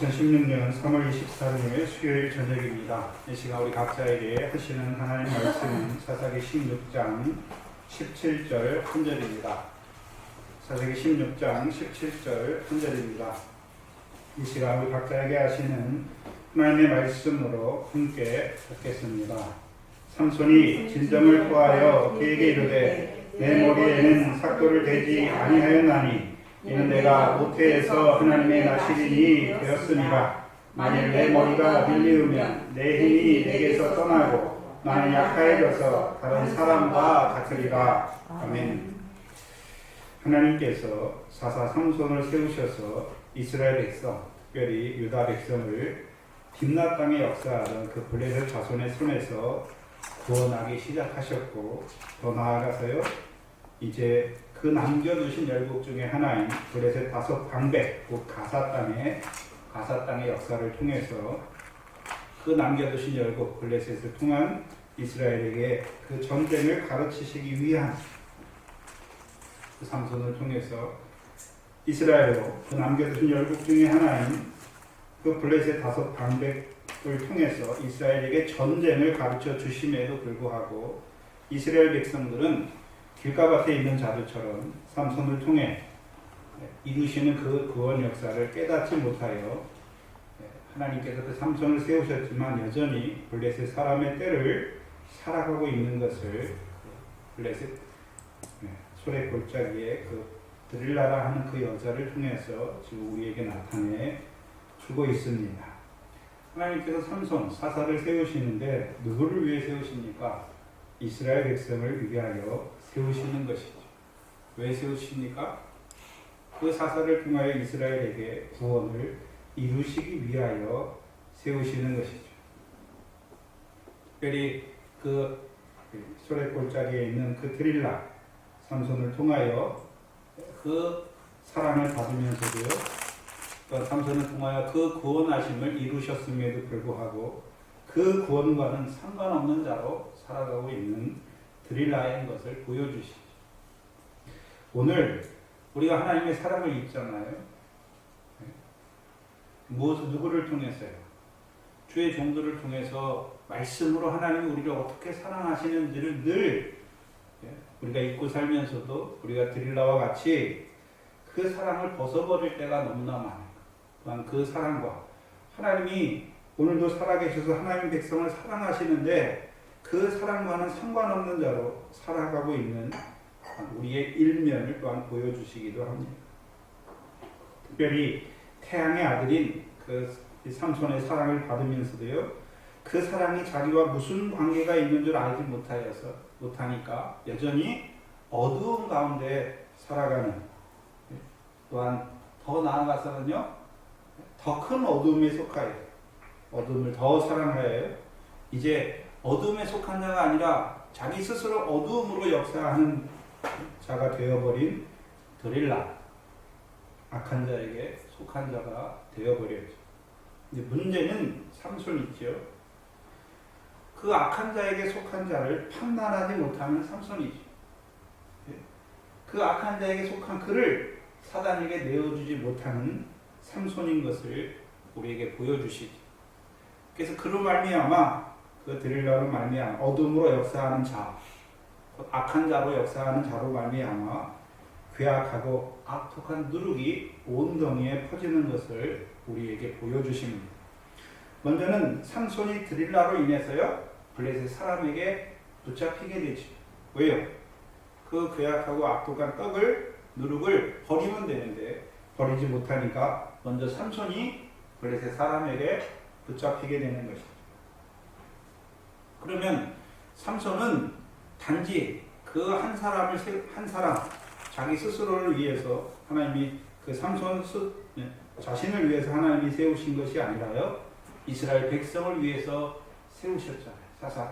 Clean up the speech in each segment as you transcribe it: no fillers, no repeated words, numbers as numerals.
2016년 3월 24일 수요일 저녁입니다. 이 시간 우리 각자에게 하시는 하나님 말씀은 사사기 16장 17절 한 절입니다. 사사기 16장 17절 한 절입니다. 이 시간 우리 각자에게 하시는 하나님의 말씀으로 함께 듣겠습니다. 삼손이 진정을 토하여 그에게 이르되 내 머리에는 삭도를 대지 아니하였나니 이는 내가 모태에서 하나님의 나시린이 되었으니라. 만일 내 머리가 밀리우면 내 힘이 내게서 떠나고 나는 약하여져서 다른 사람과 같으리라. 아멘. 하나님께서 사사 삼손을 세우셔서 이스라엘 백성, 특별히 유다 백성을 딥나 땅에 역사하던 그 블레셋 자손의 손에서 구원하기 시작하셨고, 더 나아가서요, 이제 그 남겨두신 열국 중에 하나인 블레셋 다섯 방백, 그 가사 땅의 역사를 통해서 그 남겨두신 열국 블레셋을 통한 이스라엘에게 그 전쟁을 가르치시기 위한 그 삼손을 통해서 이스라엘로 그 남겨두신 열국 중에 하나인 그 블레셋 다섯 방백을 통해서 이스라엘에게 전쟁을 가르쳐 주심에도 불구하고 이스라엘 백성들은 길가밭에 있는 자들처럼 삼손을 통해 이루시는 그 구원 역사를 깨닫지 못하여 하나님께서 그 삼손을 세우셨지만 여전히 블레셋 사람의 때를 살아가고 있는 것을 블레셋 소래 골짜기에 그 드릴라라 하는 그 여자를 통해서 지금 우리에게 나타내 주고 있습니다. 하나님께서 삼손 사사를 세우시는데 누구를 위해 세우십니까? 이스라엘 백성을 위하여 세우시는 것이죠. 왜 세우십니까? 그 사사를 통하여 이스라엘에게 구원을 이루시기 위하여 세우시는 것이죠. 특별히 그 소래골짜기에 있는 그 드릴라 삼손을 통하여 그 사랑을 받으면서도요, 또 삼손을 통하여 그 구원하심을 이루셨음에도 불구하고 그 구원과는 상관없는 자로 살아가고 있는 드릴라인 것을 보여주시죠. 오늘 우리가 하나님의 사랑을 입잖아요. 누구를 통해서요? 주의 종들을 통해서 말씀으로 하나님이 우리를 어떻게 사랑하시는지를 늘 우리가 잊고 살면서도 우리가 드릴라와 같이 그 사랑을 벗어버릴 때가 너무나 많아요. 또한 그 사랑과 하나님이 오늘도 살아계셔서 하나님 백성을 사랑하시는데 그 사랑과는 상관없는 자로 살아가고 있는 우리의 일면을 또한 보여주시기도 합니다. 특별히 태양의 아들인 그 삼손의 사랑을 받으면서도요, 그 사랑이 자기와 무슨 관계가 있는 줄 알지 못하니까 여전히 어두운 가운데 살아가는, 또한 더 나아가서는요, 더 큰 어둠에 속하여 어둠을 더 사랑하여 이제 어둠에 속한 자가 아니라 자기 스스로 어두움으로 역사하는 자가 되어버린 드릴라, 악한 자에게 속한 자가 되어버렸죠. 이제 문제는 삼손이죠. 그 악한 자에게 속한 자를 판단하지 못하는 삼손이죠. 그 악한 자에게 속한 그를 사단에게 내어주지 못하는 삼손인 것을 우리에게 보여주시죠. 그래서 그로 말미암아 그 드릴라로 말미암아 어둠으로 역사하는 자, 악한 자로 역사하는 자로 말미암아 괴악하고 악독한 누룩이 온 덩이에 퍼지는 것을 우리에게 보여주십니다. 먼저는 삼손이 드릴라로 인해서요, 블레셋 사람에게 붙잡히게 되죠. 왜요? 그 괴악하고 악독한 누룩을 버리면 되는데 버리지 못하니까 먼저 삼손이 블레셋 사람에게 붙잡히게 되는 것이죠. 그러면 삼손은 단지 그 한 사람 자기 스스로를 위해서 하나님이 그 삼손 자신을 위해서 하나님이 세우신 것이 아니라요, 이스라엘 백성을 위해서 세우셨잖아요. 사사.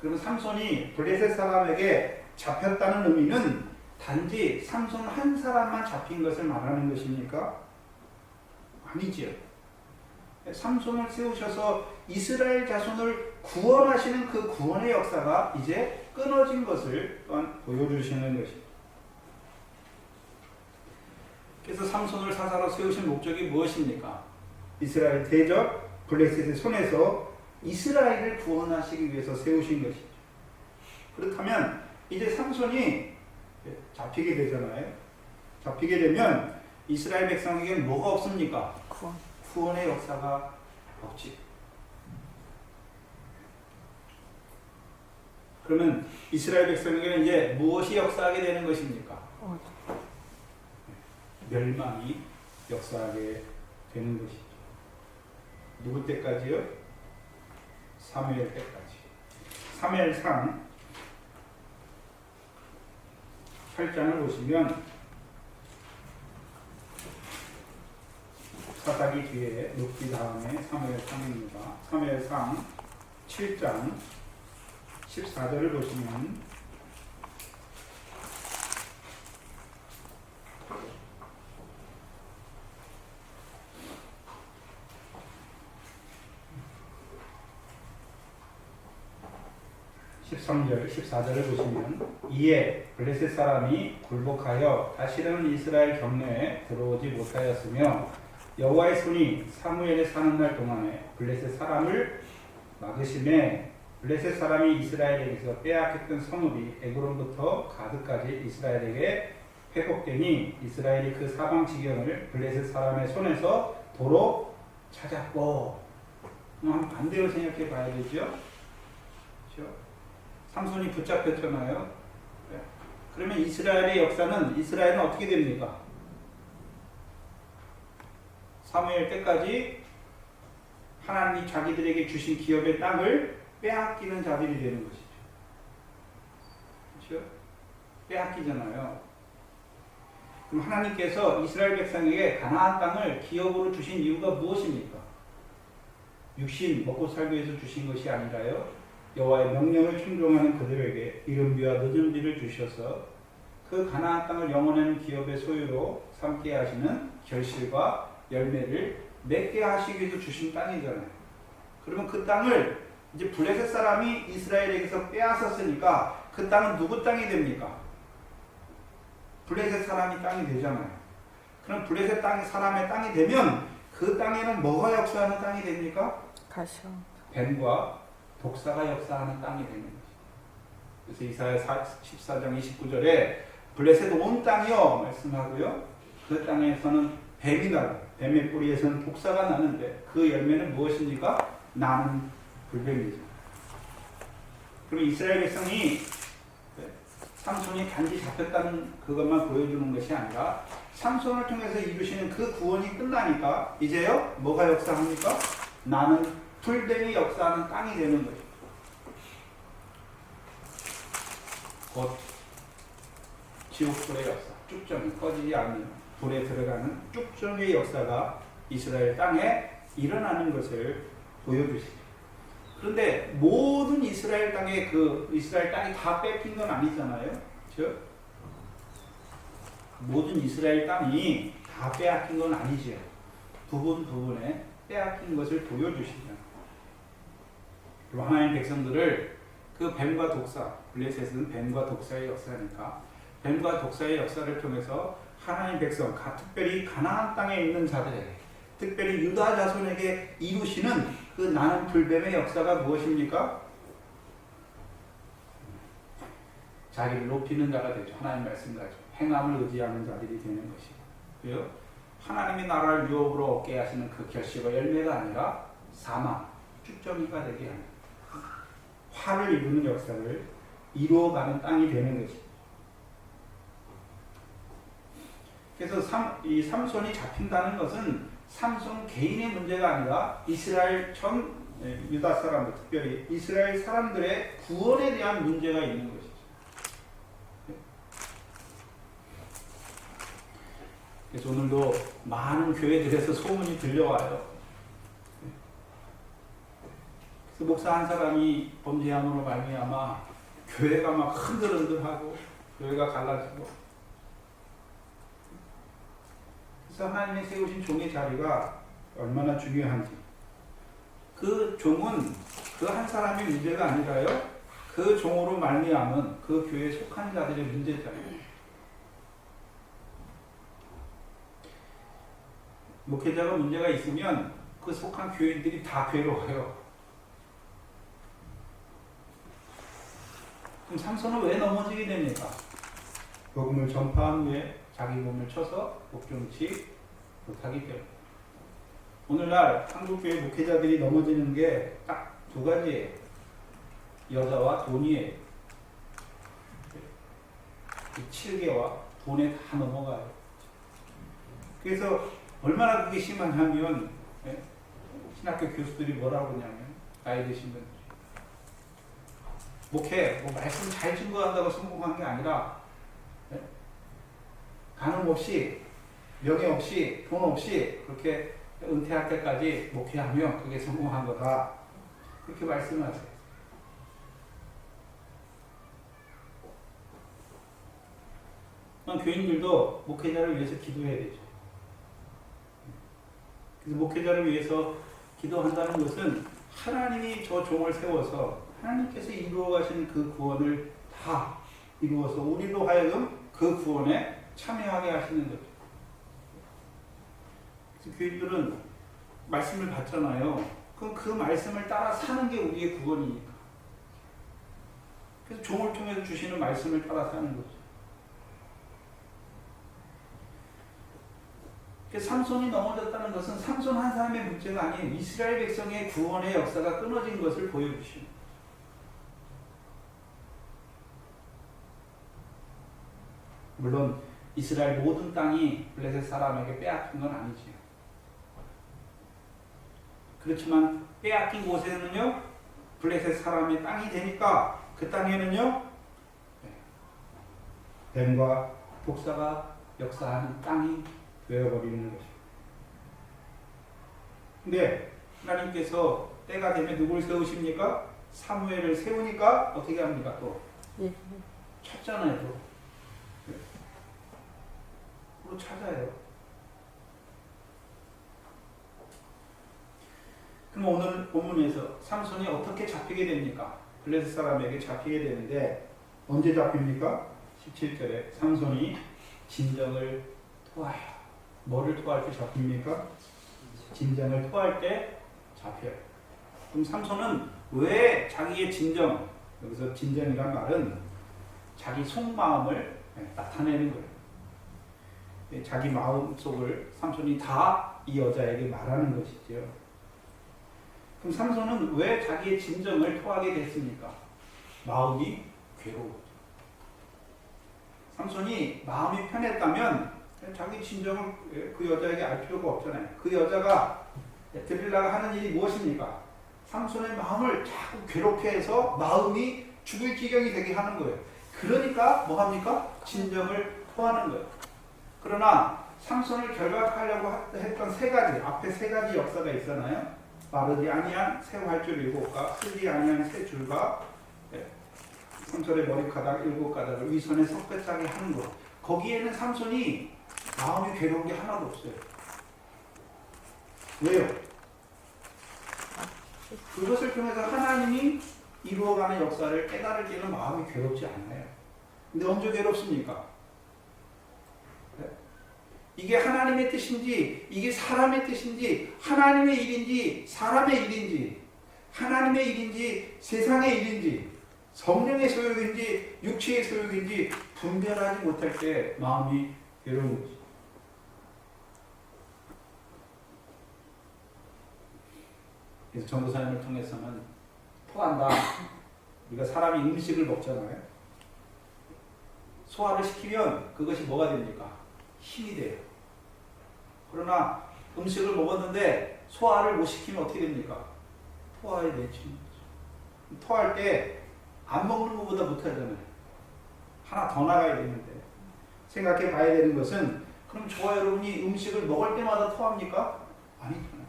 그러면 삼손이 블레셋 사람에게 잡혔다는 의미는 단지 삼손 한 사람만 잡힌 것을 말하는 것입니까? 아니지요. 삼손을 세우셔서 이스라엘 자손을 구원하시는 그 구원의 역사가 이제 끊어진 것을 또한 보여주시는 것입니다. 그래서 삼손을 사사로 세우신 목적이 무엇입니까? 이스라엘 대적 블레셋의 손에서 이스라엘을 구원하시기 위해서 세우신 것이죠. 그렇다면 이제 삼손이 잡히게 되잖아요. 잡히게 되면 이스라엘 백성에게는 뭐가 없습니까? 구원의 역사가 없지. 그러면 이스라엘 백성에게는 이제 무엇이 역사하게 되는 것입니까? 멸망이 역사하게 되는 것이죠. 누구 때까지요? 사무엘 때까지. 사무엘상 8장을 보시면 사사기 뒤에 눕기 다음에 사무엘상입니다. 사무엘상 7장 14절을 보시면 (13절) (14절을) 보시면 이에 블레셋 사람이 굴복하여 다시는 이스라엘 경내에 들어오지 못하였으며 여호와의 손이 사무엘에 사는 날 동안에 블레셋 사람을 막으심에 블레셋 사람이 이스라엘에게서 빼앗겼던 성읍이 에그론부터 가드까지 이스라엘에게 회복되니 이스라엘이 그 사방 지경을 블레셋 사람의 손에서 도로 찾았고. 반대로 생각해 봐야 되죠. 그렇죠? 삼손이 붙잡혔잖아요. 그러면 이스라엘의 역사는 이스라엘은 어떻게 됩니까? 사무엘 때까지 하나님이 자기들에게 주신 기업의 땅을 빼앗기는 자들이 되는 것이죠. 그렇죠? 빼앗기잖아요. 그럼 하나님께서 이스라엘 백성에게 가나안 땅을 기업으로 주신 이유가 무엇입니까? 육신 먹고 살기 위해서 주신 것이 아니라요. 여호와의 명령을 충종하는 그들에게 이른비와 늦은비를 주셔서 그 가나안 땅을 영원한 기업의 소유로 삼게 하시는 결실과 열매를 맺게 하시기 위해서 주신 땅이잖아요. 그러면 그 땅을 이제 블레셋 사람이 이스라엘에게서 빼앗았으니까 그 땅은 누구 땅이 됩니까? 블레셋 사람이 땅이 되잖아요. 그럼 블레셋 땅이 사람의 땅이 되면 그 땅에는 뭐가 역사하는 땅이 됩니까? 가시오. 뱀과 독사가 역사하는 땅이 되는 거죠. 그래서 이사야 14장 29절에 블레셋 온 땅이요 말씀하고요. 그 땅에서는 뱀이 나고 뱀의 뿌리에서는 독사가 나는데 그 열매는 무엇입니까? 나는 불뱀이죠. 그럼 이스라엘 백성이 삼손이 단지 잡혔다는 그것만 보여주는 것이 아니라 삼손을 통해서 이루시는 그 구원이 끝나니까 이제요 뭐가 역사합니까? 나는 불뱀이 역사하는 땅이 되는 거죠. 곧 지옥불의 역사, 쭉정이 꺼지지 않는 불에 들어가는 쭉정의 역사가 이스라엘 땅에 일어나는 것을 보여주시죠. 그런데 모든 이스라엘 땅에 이스라엘 땅이 다 뺏긴 건 아니잖아요. 그렇죠? 모든 이스라엘 땅이 다 빼앗긴 건 아니죠. 부분에 빼앗긴 것을 보여주시죠. 그리고 하나님 백성들을 그 뱀과 독사, 블레셋은 뱀과 독사의 역사니까 뱀과 독사의 역사를 통해서 하나님 백성, 특별히 가나안 땅에 있는 자들에게, 특별히 유다 자손에게 이루시는 그 나는 불뱀의 역사가 무엇입니까? 자기를 높이는 자가 되죠. 하나님 말씀가지고 행함을 의지하는 자들이 되는 것이고요. 하나님의 나라를 유업으로 얻게 하시는 그 결실과 열매가 아니라 사망, 쭉정이가 되게 하는 화를 이루는 역사를 이루어가는 땅이 되는 것입니다. 그래서 이 삼손이 잡힌다는 것은 삼손 개인의 문제가 아니라 이스라엘 전 유다 사람들, 특별히 이스라엘 사람들의 구원에 대한 문제가 있는 것이죠. 그래서 오늘도 많은 교회들에서 소문이 들려와요. 그래서 목사 한 사람이 범죄함으로 말미암아 교회가 막 흔들흔들하고 교회가 갈라지고, 그래서 하나님이 세우신 종의 자리가 얼마나 중요한지, 그 종은 그 한 사람의 문제가 아니라요, 그 종으로 말미암은 그 교회에 속한 자들의 문제잖아요. 목회자가 문제가 있으면 그 속한 교인들이 다 괴로워요. 그럼 삼손은 왜 넘어지게 됩니까? 복음을 전파한 후에 자기 몸을 쳐서 목종치 못하기 때문에. 오늘날 한국교회 목회자들이 넘어지는 게 딱 두 가지예요. 여자와 돈이에요. 이 칠개와 돈에 다 넘어가요. 그래서 얼마나 그게 심하냐면 신학교 교수들이 뭐라고 하냐면 나이 드신 분들이 목회, 말씀 잘 증거한다고 성공한 게 아니라 가능 없이 명예 없이 돈 없이 그렇게 은퇴할 때까지 목회하면 그게 성공한 거다. 그렇게 말씀하세요. 교인들도 목회자를 위해서 기도해야 되죠. 그래서 목회자를 위해서 기도한다는 것은 하나님이 저 종을 세워서 하나님께서 이루어 가신 그 구원을 다 이루어서 우리로 하여금 그 구원에 참여하게 하시는 거죠. 그래서 교인들은 말씀을 받잖아요. 그럼 그 말씀을 따라 사는 게 우리의 구원이니까. 그래서 종을 통해서 주시는 말씀을 따라 사는 거죠. 삼손이 넘어졌다는 것은 삼손 한 사람의 문제가 아닌 이스라엘 백성의 구원의 역사가 끊어진 것을 보여주십니다. 물론 이스라엘 모든 땅이 블레셋 사람에게 빼앗긴 건 아니지요. 그렇지만 빼앗긴 곳에는요 블레셋 사람의 땅이 되니까 그 땅에는요 뱀과 독사가 역사하는 땅이 되어버리는 것입니다. 근데 하나님께서 때가 되면 누구를 세우십니까? 사무엘을 세우니까 어떻게 합니까? 또 찾잖아요. 또 찾아요. 그럼 오늘 본문에서 삼손이 어떻게 잡히게 됩니까? 블레셋 사람에게 잡히게 되는데 언제 잡힙니까? 17절에 삼손이 진정을 토하여. 뭐를 토할 때 잡힙니까? 진정을 토할 때 잡혀요. 그럼 삼손은 왜 자기의 진정, 여기서 진정이란 말은 자기 속마음을 나타내는 거예요. 자기 마음속을 삼손이 다 이 여자에게 말하는 것이죠. 그럼 삼손은 왜 자기의 진정을 토하게 됐습니까? 마음이 괴로워요. 삼손이 마음이 편했다면 자기 진정을 그 여자에게 알 필요가 없잖아요. 그 여자가 들리려고 하는 일이 무엇입니까? 삼손의 마음을 자꾸 괴롭게 해서 마음이 죽을 지경이 되게 하는 거예요. 그러니까 뭐합니까? 진정을 토하는 거예요. 그러나 삼손을 결박하려고 했던 세 가지, 앞에 세 가지 역사가 있잖아요. 마르지 아니한 새 활줄 7가, 쓰지 아니한 새 줄과 삼손의 머리카락 7가닥을 위선에 섞여짜게 하는 것. 거기에는 삼손이 마음이 괴로운 게 하나도 없어요. 왜요? 그것을 통해서 하나님이 이루어가는 역사를 깨달을 때는 마음이 괴롭지 않아요. 근데 언제 괴롭습니까? 이게 하나님의 뜻인지 이게 사람의 뜻인지 하나님의 일인지 사람의 일인지 하나님의 일인지 세상의 일인지 성령의 소욕인지 육체의 소욕인지 분별하지 못할 때 마음이 괴로운 거지. 그래서 전도사님을 통해서는 토한다. 우리가 사람이 음식을 먹잖아요. 소화를 시키면 그것이 뭐가 됩니까? 힘이 돼요. 그러나 음식을 먹었는데 소화를 못 시키면 어떻게 됩니까? 토하에 내치는 거죠. 토할 때 안 먹는 것보다 못하잖아요. 하나 더 나가야 되는데 생각해 봐야 되는 것은 그럼 저와 여러분이 음식을 먹을 때마다 토합니까? 아니잖아요.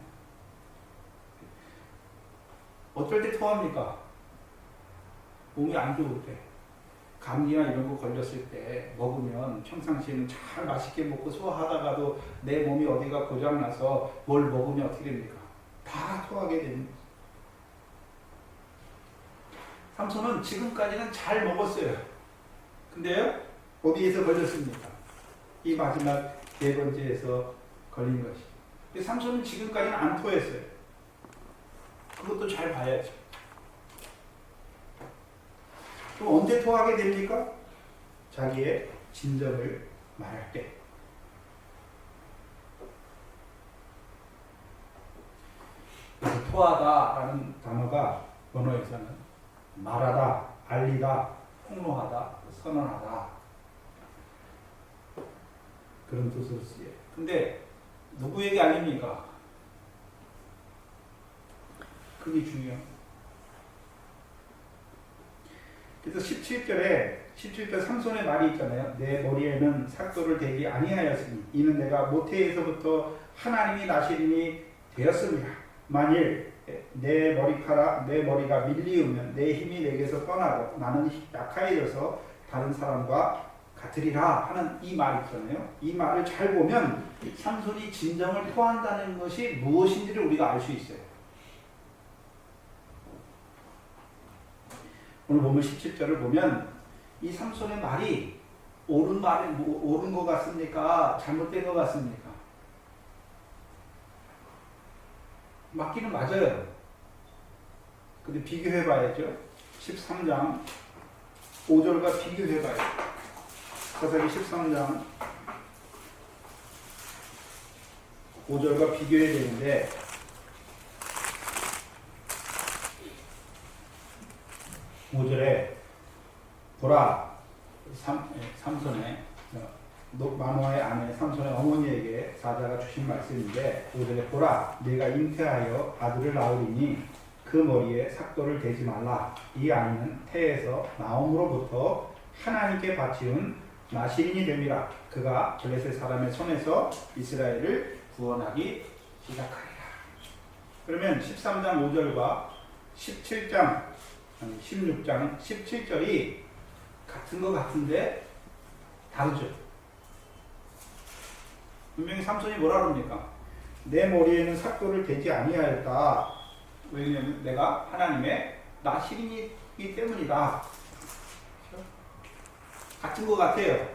어떨 때 토합니까? 몸이 안 좋을 때. 감기나 이런 거 걸렸을 때 먹으면 평상시에는 잘 맛있게 먹고 소화하다가도 내 몸이 어디가 고장나서 뭘 먹으면 어떻게 됩니까? 다 토하게 됩니다. 삼손은 지금까지는 잘 먹었어요. 근데요, 어디에서 걸렸습니까? 이 마지막 네 번째에서 걸린 것이. 삼손은 지금까지는 안 토했어요. 그것도 잘 봐야죠. 그럼 언제 토하게 됩니까? 자기의 진정을 말할 때. 그래서 토하다라는 단어가 번호에서는 말하다, 알리다, 폭로하다, 선언하다 그런 뜻으로 쓰여요. 근데 누구에게 알립니까? 그게 중요해요. 그래서 17절 삼손의 말이 있잖아요. 내 머리에는 삭도를 대지 아니하였으니 이는 내가 모태에서부터 하나님이 나시림이 되었습니다. 만일 내 머리가 밀리우면 내 힘이 내게서 떠나고 나는 약하여져서 다른 사람과 같으리라 하는 이 말 있잖아요. 이 말을 잘 보면 삼손이 진정을 토한다는 것이 무엇인지를 우리가 알 수 있어요. 오늘 보면 17절을 보면 이 삼손의 말이 옳은 것 같습니까? 잘못된 것 같습니까? 맞기는 맞아요. 근데 비교해 봐야죠. 13장 5절과 비교해 봐야죠. 사사기 13장 5절과 비교해야 되는데 5절에 보라 삼손의 마노아의 아내 삼손의 어머니에게 사자가 주신 말씀인데 5절에 보라 네가 잉태하여 아들을 낳으리니 그 머리에 삭도를 대지 말라. 이 아이는 태에서 나옴으로부터 하나님께 바치운 나시린이 됨이라. 그가 블레셋 사람의 손에서 이스라엘을 구원하기 시작하리라. 그러면 13장 5절과 16장 17절이 같은 것 같은데 다르죠. 분명히 삼손이 뭐라 그럽니까? 내 머리에는 삭도를 대지 아니하였다. 왜냐하면 내가 하나님의 나시린이기 때문이다. 그렇죠? 같은 것 같아요.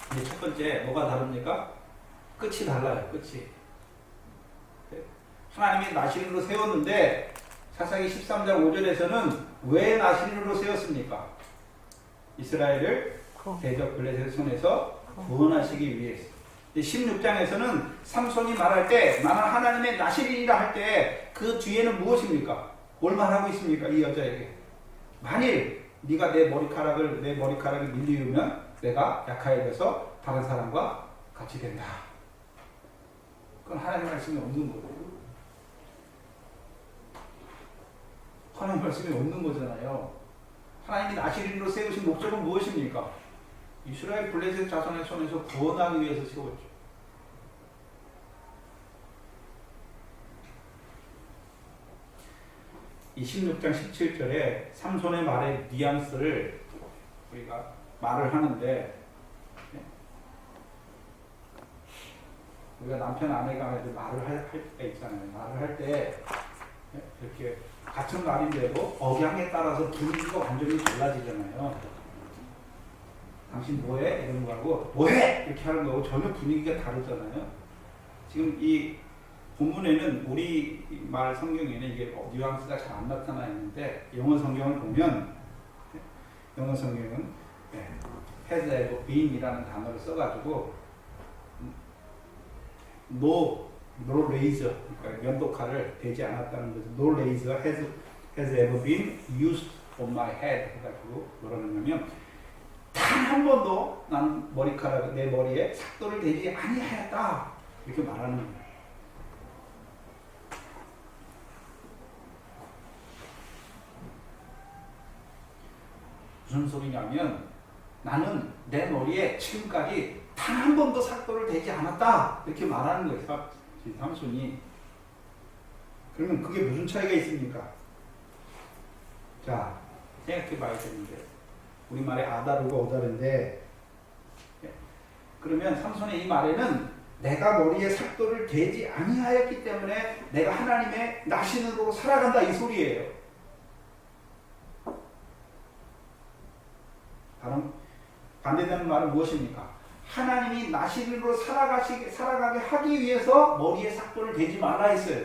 근데 첫 번째 뭐가 다릅니까? 끝이 달라요. 끝이. 하나님이 나시린으로 세웠는데 사사기 13장 5절에서는 왜 나시린으로 세웠습니까? 이스라엘을 대적 블레셋 손에서 구원하시기 위해서. 16장에서는 삼손이 말할 때 나는 하나님의 나시린이라 할 때 그 뒤에는 무엇입니까? 뭘 말하고 있습니까? 이 여자에게 만일 네가 내 머리카락이 밀리우면 내가 약하여져서 다른 사람과 같이 된다. 그건 하나님 말씀이 없는 거예요. 하나님 말씀이 없는 거잖아요. 하나님이 나시린으로 세우신 목적은 무엇입니까? 이스라엘 블레셋 자손의 손에서 구원하기 위해서 세웠죠. 이 16장 17절에 삼손의 말의 뉘앙스를 우리가 말을 하는데 우리가 남편 아내가 말을 할 때 있잖아요. 말을 할 때 이렇게 같은 말인데도 억양에 따라서 분위기가 완전히 달라지잖아요. 당신 뭐해? 이런 거하고 뭐해? 이렇게 하는 거하고 전혀 분위기가 다르잖아요. 지금 이 본문에는 우리 말 성경에는 이게 뉘앙스가 잘 안 나타나 있는데 영어 성경을 보면 영어 성경은 has ever been이라는 단어를 써가지고 no razor, 그러니까 면도칼을 대지 않았다는 거죠. No razor has ever been used on my head 해가지고 뭐라 그러냐면 단 한 번도 나는 내 머리에 삭도를 대지 아니하였다 이렇게 말하는 거예요. 무슨 소리냐면 나는 내 머리에 지금까지 단 한 번도 삭도를 대지 않았다 이렇게 말하는 거예요. 삼손이. 그러면 그게 무슨 차이가 있습니까? 자, 생각해 봐야 되는데 우리말에 아다르고 오다른데 그러면 삼손의 이 말에는 내가 머리에 삭도를 대지 아니하였기 때문에 내가 하나님의 나신으로 살아간다 이 소리예요. 다른 반대되는 말은 무엇입니까? 하나님이 나시린으로 살아가게 하기 위해서 머리에 삭도를 대지 말라 했어요.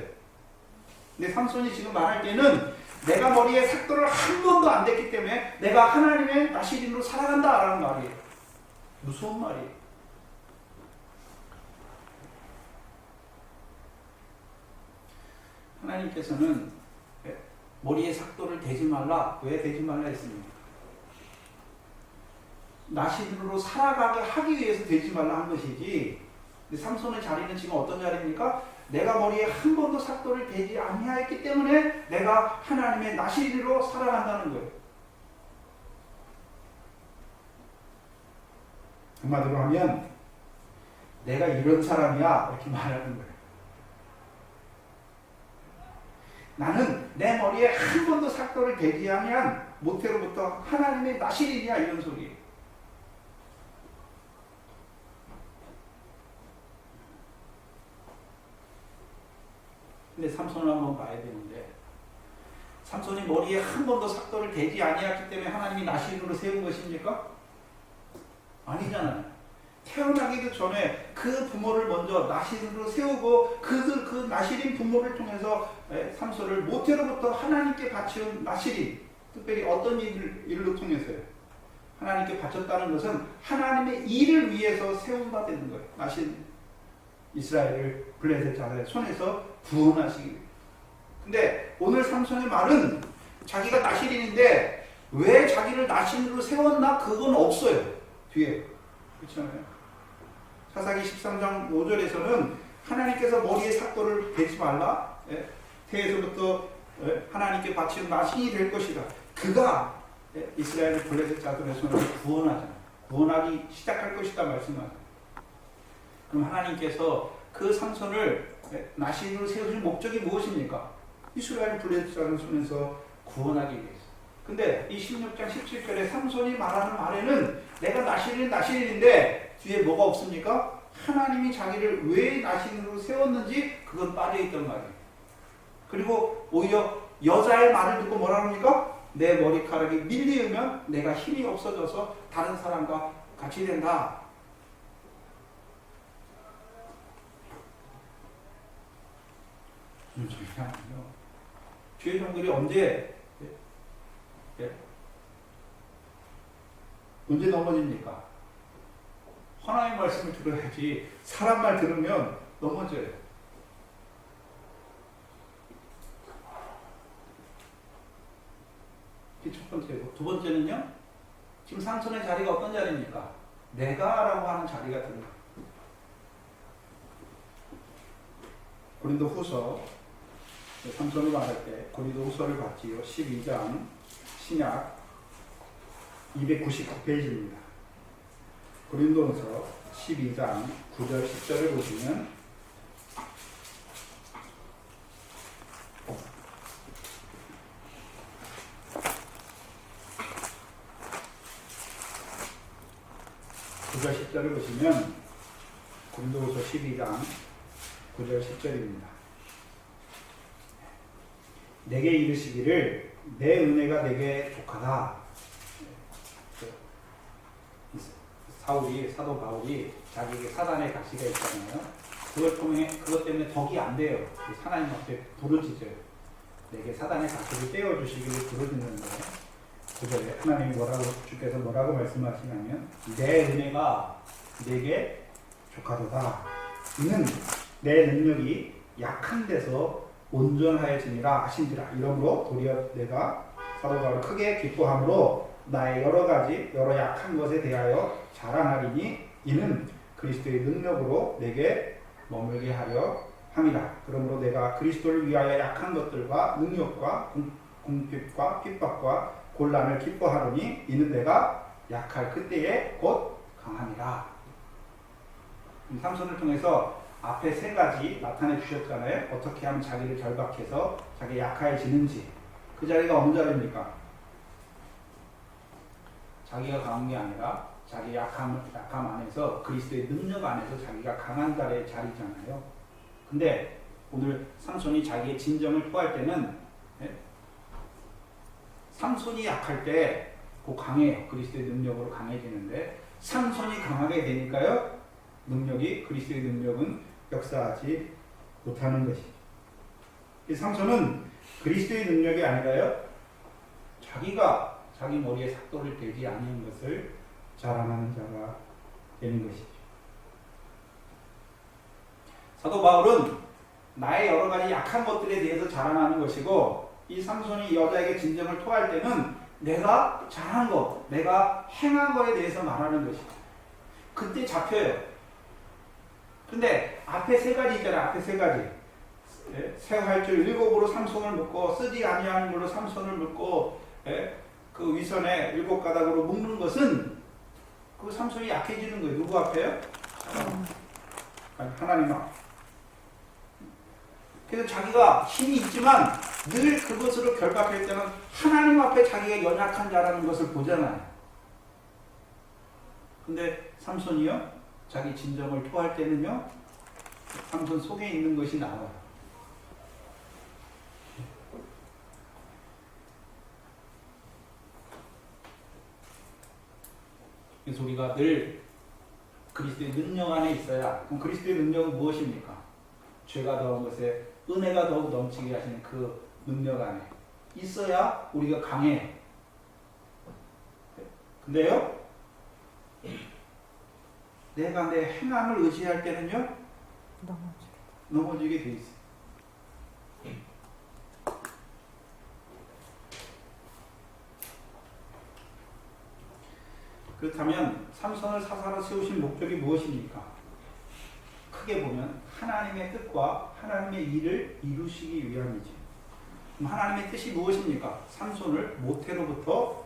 근데 삼손이 지금 말할 때는 내가 머리에 삭도를 한 번도 안 댔기 때문에 내가 하나님의 나시린으로 살아간다라는 말이에요. 무서운 말이에요. 하나님께서는 머리에 삭도를 대지 말라. 왜 대지 말라 했습니까? 나시린으로 살아가게 하기 위해서 대지 말라 한 것이지. 근데 삼손의 자리는 지금 어떤 자리입니까? 내가 머리에 한 번도 삭도를 대지 아니하였기 때문에 내가 하나님의 나시린으로 살아간다는 거예요. 한마디로 하면 내가 이런 사람이야 이렇게 말하는 거예요. 나는 내 머리에 한 번도 삭도를 대지 아니한 모태로부터 하나님의 나시린이야 이런 소리예요. 근데 삼손을 한번 봐야 되는데 삼손이 머리에 한 번도 삭도를 대지 아니했기 때문에 하나님이 나시린으로 세운 것입니까? 아니잖아요. 태어나기도 전에 그 부모를 먼저 나시린으로 세우고 그 나시린 부모를 통해서 삼손을 모태로부터 하나님께 바치운 나시린, 특별히 어떤 일로 통해서요? 하나님께 바쳤다는 것은 하나님의 일을 위해서 세운 바 되는 거예요. 나신 이스라엘을 블레셋 자손의 손에서 구원하시기 위해. 근데 오늘 삼손의 말은 자기가 나시린인데 왜 자기를 나시린으로 세웠나? 그건 없어요. 뒤에. 그렇잖아요. 사사기 13장 5절에서는 하나님께서 머리에 삭도를 대지 말라. 태에서부터 하나님께 바치는 나신이 될 것이다. 그가 이스라엘을 블레셋 자손의 손으로 구원하잖아요. 구원하기 시작할 것이다 말씀하잖아요. 그럼 하나님께서 그 삼손을 나신으로 세우실 목적이 무엇입니까? 이스라엘 블레셋 자손의 손에서 구원하기 위해서. 근데 이 16장 17절에 삼손이 말하는 말에는 내가 나시린인데 뒤에 뭐가 없습니까? 하나님이 자기를 왜 나신으로 세웠는지 그건 빠져있단 말이에요. 그리고 오히려 여자의 말을 듣고 뭐라 합니까? 내 머리카락이 밀리우면 내가 힘이 없어져서 다른 사람과 같이 된다. 무슨 소리냐? 죄의 종들이 언제 넘어집니까? 하나님의 말씀을 들어야지 사람 말 들으면 넘어져요. 이게 첫 번째고, 두 번째는요. 지금 삼손의 자리가 어떤 자리입니까? 내가라고 하는 자리가 됩니다. 고린도 후서, 삼손을 말할 때 고린도 후서를 봤지요. 12장 신약 299페이지입니다. 고린도후서 12장 9절 10절을 보시면 고린도후서 12장 9절 10절입니다. 내게 이르시기를 내 은혜가 내게 족하다. 사도 바울이 자기에게 사단의 가시가 있잖아요. 그것 때문에 덕이 안 돼요. 하나님 앞에 부르짖어요. 내게 사단의 가시를 떼어주시기를 부르짖는 거예요. 9절에 하나님이 주께서 뭐라고 말씀하시냐면 내 은혜가 내게 족하도다. 이는 내 능력이 약한 데서 온전하여지니라 하신지라. 이러므로 도리어 내가 사도 바울을 크게 기뻐함으로 나의 여러 약한 것에 대하여 자랑하리니 이는 그리스도의 능력으로 내게 머물게 하려 함이라. 그러므로 내가 그리스도를 위하여 약한 것들과 능력과 공핍과 핍박과 곤란을 기뻐하노니 이는 내가 약할 그때에 곧 강함이라. 삼손을 통해서 앞에 세 가지 나타내 주셨잖아요. 어떻게 하면 자기를 결박해서 자기 약해지는지. 그 자리가 어느 자리입니까? 자기가 강한 게 아니라 자기 약함 안에서 그리스도의 능력 안에서 자기가 강한 자리잖아요. 근데 오늘 삼손이 자기의 진정을 토할 때는 삼손이 약할 때 그 강해요. 그리스도의 능력으로 강해지는데 삼손이 강하게 되니까요. 그리스도의 능력은 역사하지 못하는 것이죠. 이 삼손은 그리스도의 능력이 아니라요. 자기가 자기 머리에 삭도를 대지 않는 것을 자랑하는 자가 되는 것이죠. 사도 바울은 나의 여러 가지 약한 것들에 대해서 자랑하는 것이고, 이 삼손이 여자에게 진정을 토할 때는 내가 잘한 것, 내가 행한 것에 대해서 말하는 것이죠. 그때 잡혀요. 근데 앞에 세 가지 있잖아요. 앞에 세 가지. 새 활줄 7으로 삼손을 묶고, 쓰지 아니하는 걸로 삼손을 묶고, 그 위선에 7가닥으로 묶는 것은 그 삼손이 약해지는 거예요. 누구 앞에요? 하나님 앞. 그래서 자기가 힘이 있지만 늘 그것으로 결박할 때는 하나님 앞에 자기가 연약한 자라는 것을 보잖아요. 근데 삼손이요, 자기 진정을 토할 때는요, 삼손 속에 있는 것이 나와요. 그래서 우리가 늘 그리스도의 능력 안에 있어야. 그럼 그리스도의 능력은 무엇입니까? 죄가 더한 것에 은혜가 더욱 넘치게 하시는 그 능력 안에 있어야 우리가 강해요. 근데요, 내가 내 행함을 의지할 때는요, 넘어지게 돼 있어요. 그렇다면 삼손을 사사로 세우신 목적이 무엇입니까? 크게 보면 하나님의 뜻과 하나님의 일을 이루시기 위함이죠. 그럼 하나님의 뜻이 무엇입니까? 삼손을 모태로부터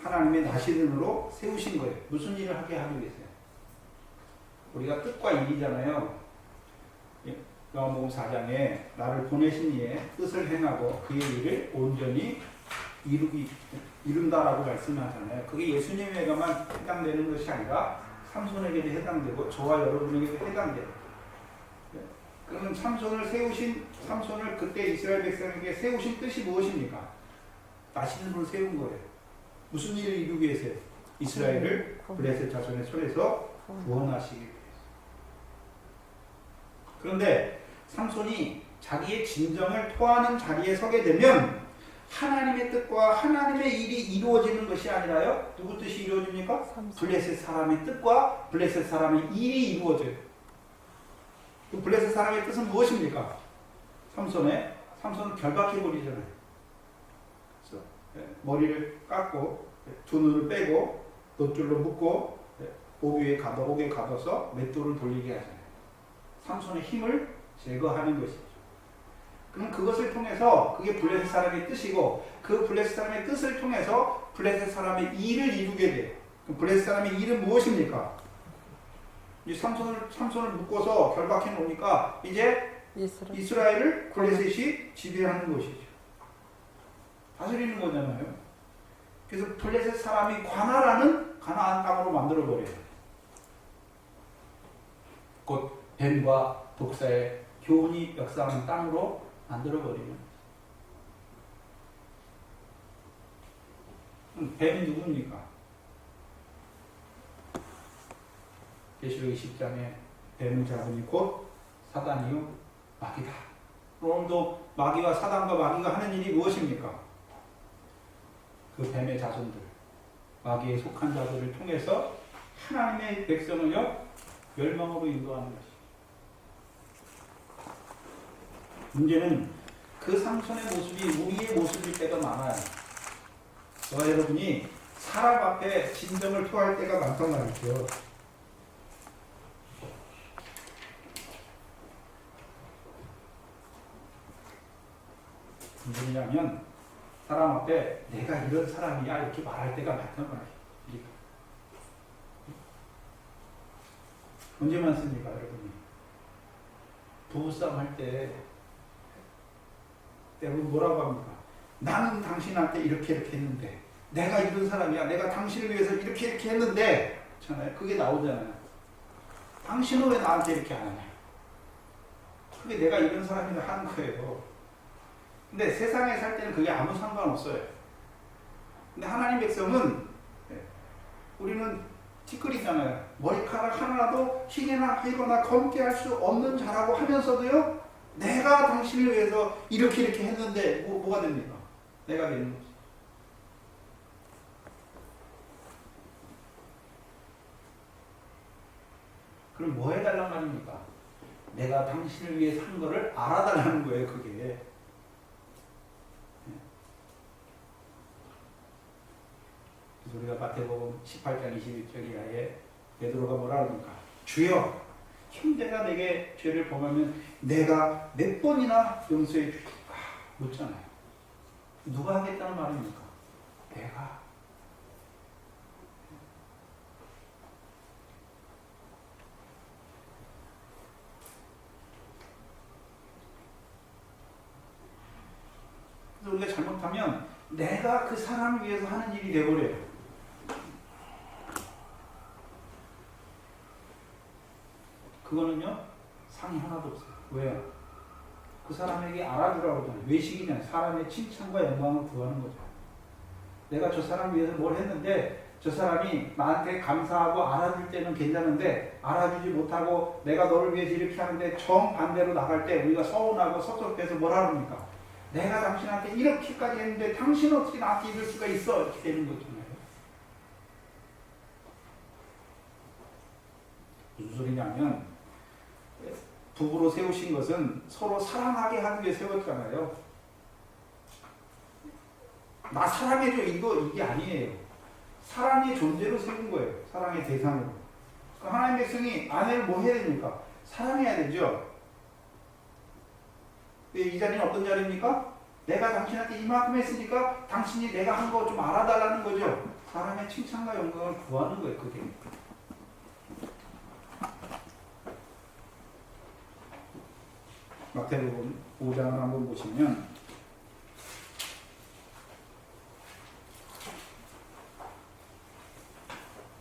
하나님의 나시른으로 세우신 거예요. 무슨 일을 하게 하기 위해서요? 우리가 뜻과 일이잖아요. 요한복음 4장에 나를 보내신 이의 뜻을 행하고 그의 일을 온전히 이룬다라고 말씀하잖아요. 그게 예수님에게만 해당되는 것이 아니라 삼손에게도 해당되고 저와 여러분에게도 해당돼요. 그러면 삼손을 그때 이스라엘 백성에게 세우신 뜻이 무엇입니까? 나시른으로 세운 거예요. 무슨 일을 이루기 위해서요? 이스라엘을 블레셋 자손의 손에서 구원하시기 위해서. 그런데 삼손이 자기의 진정을 토하는 자리에 서게 되면 하나님의 뜻과 하나님의 일이 이루어지는 것이 아니라요, 누구 뜻이 이루어집니까? 블레셋 사람의 뜻과 블레셋 사람의 일이 이루어져요. 그 블레셋 사람의 뜻은 무엇입니까? 삼손을 결박해버리잖아요. 그래서 머리를 깎고 두 눈을 빼고 놋줄로 묶고 옥에 가둬서 맷돌을 돌리게 하잖아요. 삼손의 힘을 제거하는 것이죠. 그럼 그것을 통해서 그게 블레셋 사람의 뜻이고, 그 블레셋 사람의 뜻을 통해서 블레셋 사람의 일을 이루게 돼요. 그럼 블레셋 사람의 일은 무엇입니까? 이 삼손을 묶어서 결박해 놓으니까 이제 이스라엘을 블레셋이 지배하는 것이죠. 다스리는 거잖아요. 그래서 블레셋 사람이 관할하는 가나안 땅으로 만들어 버려요. 곧 뱀과 독사의 교훈이 역사하는 땅으로 만들어버리면. 뱀이 누굽니까? 계시록 20장에 뱀을 잡으니 곧 사단이요 마귀다. 오늘도 마귀와 사단과 마귀가 하는 일이 무엇입니까? 그 뱀의 자손들, 마귀에 속한 자들을 통해서 하나님의 백성을요 멸망으로 인도하는 것입니다. 문제는 그 삼손의 모습이 우리의 모습일 때가 많아요. 저와 여러분이 사람 앞에 진정을 토할 때가 많단 말이죠. 무슨 일이냐면 사람 앞에 내가 이런 사람이야 이렇게 말할 때가 많단 말이에요. 언제 많습니까, 여러분이? 부부싸움 할 때 여러분 뭐라고 합니까? 나는 당신한테 이렇게 했는데, 내가 이런 사람이야, 내가 당신을 위해서 이렇게 했는데, 그렇잖아요. 그게 나오잖아요. 당신은 왜 나한테 이렇게 안 하냐? 그게 내가 이런 사람이라 하는 거예요. 근데 세상에 살 때는 그게 아무 상관없어요. 근데 하나님 백성은 우리는 티끌이잖아요. 머리카락 하나라도 희게나 하거나 검게 할 수 없는 자라고 하면서도요, 내가 당신을 위해서 이렇게 했는데 뭐가 됩니까? 내가 되는 거죠. 그럼 뭐 해달란 말입니까? 내가 당신을 위해 산 거를 알아달라는 거예요, 그게. 그래서 우리가 마태복음 18장 21절 이하에 베드로가 뭐라 합니까? 주여, 형제가 내게 죄를 범하면 내가 몇 번이나 용서해 주리까? 묻잖아요. 누가 하겠다는 말입니까? 내가. 그래서 우리가 잘못하면 내가 그 사람을 위해서 하는 일이 되어버려요. 그거는요, 상이 하나도 없어요. 왜요? 그 사람에게 알아주라고 하잖아요. 외식이냐, 사람의 칭찬과 영광을 구하는 거죠. 내가 저 사람 위해서 뭘 했는데 저 사람이 나한테 감사하고 알아줄 때는 괜찮은데 알아주지 못하고 내가 너를 위해서 이렇게 하는데 정반대로 나갈 때 우리가 서운하고 섭섭해서 뭐라 합니까? 내가 당신한테 이렇게까지 했는데 당신은 어떻게 나한테 이럴 수가 있어? 이렇게 되는 거잖아요. 무슨 소리냐면 부부로 세우신 것은 서로 사랑하게 하기 위해 세웠잖아요. 나 사랑해줘 이게 아니에요. 사랑의 존재로 세운 거예요. 사랑의 대상으로. 하나님의 백성이 아내를 뭐 해야 됩니까? 사랑해야 되죠. 이 자리는 어떤 자리입니까? 내가 당신한테 이만큼 했으니까 당신이 내가 한 거 좀 알아달라는 거죠. 사람의 칭찬과 영광을 구하는 거예요. 그게. 마태복음 5장을 한번 보시면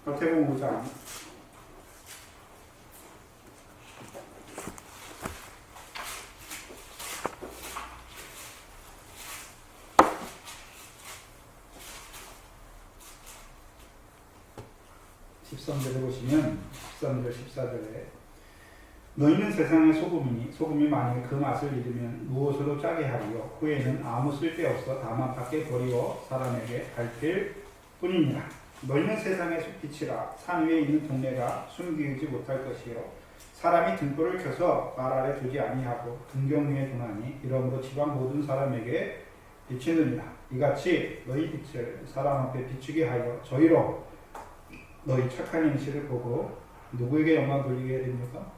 마태복음 5장 13절에 보시면 13절 14절에 너희는 세상의 소금이니 소금이 만일 그 맛을 잃으면 무엇으로 짜게 하리요 후에는 아무 쓸데없어 다만 밖에 버리워 사람에게 밟힐 뿐이니라. 너희는 세상의 숲빛이라. 산 위에 있는 동네가 숨기지 못할 것이요 사람이 등불을 켜서 말 아래 두지 아니하고 등경 위에 두나니 이러므로 집안 모든 사람에게 비치느니라. 이같이 너희 빛을 사람 앞에 비추게 하여 저희로 너희 착한 행실을 보고 누구에게 영광 돌리게 됩니까?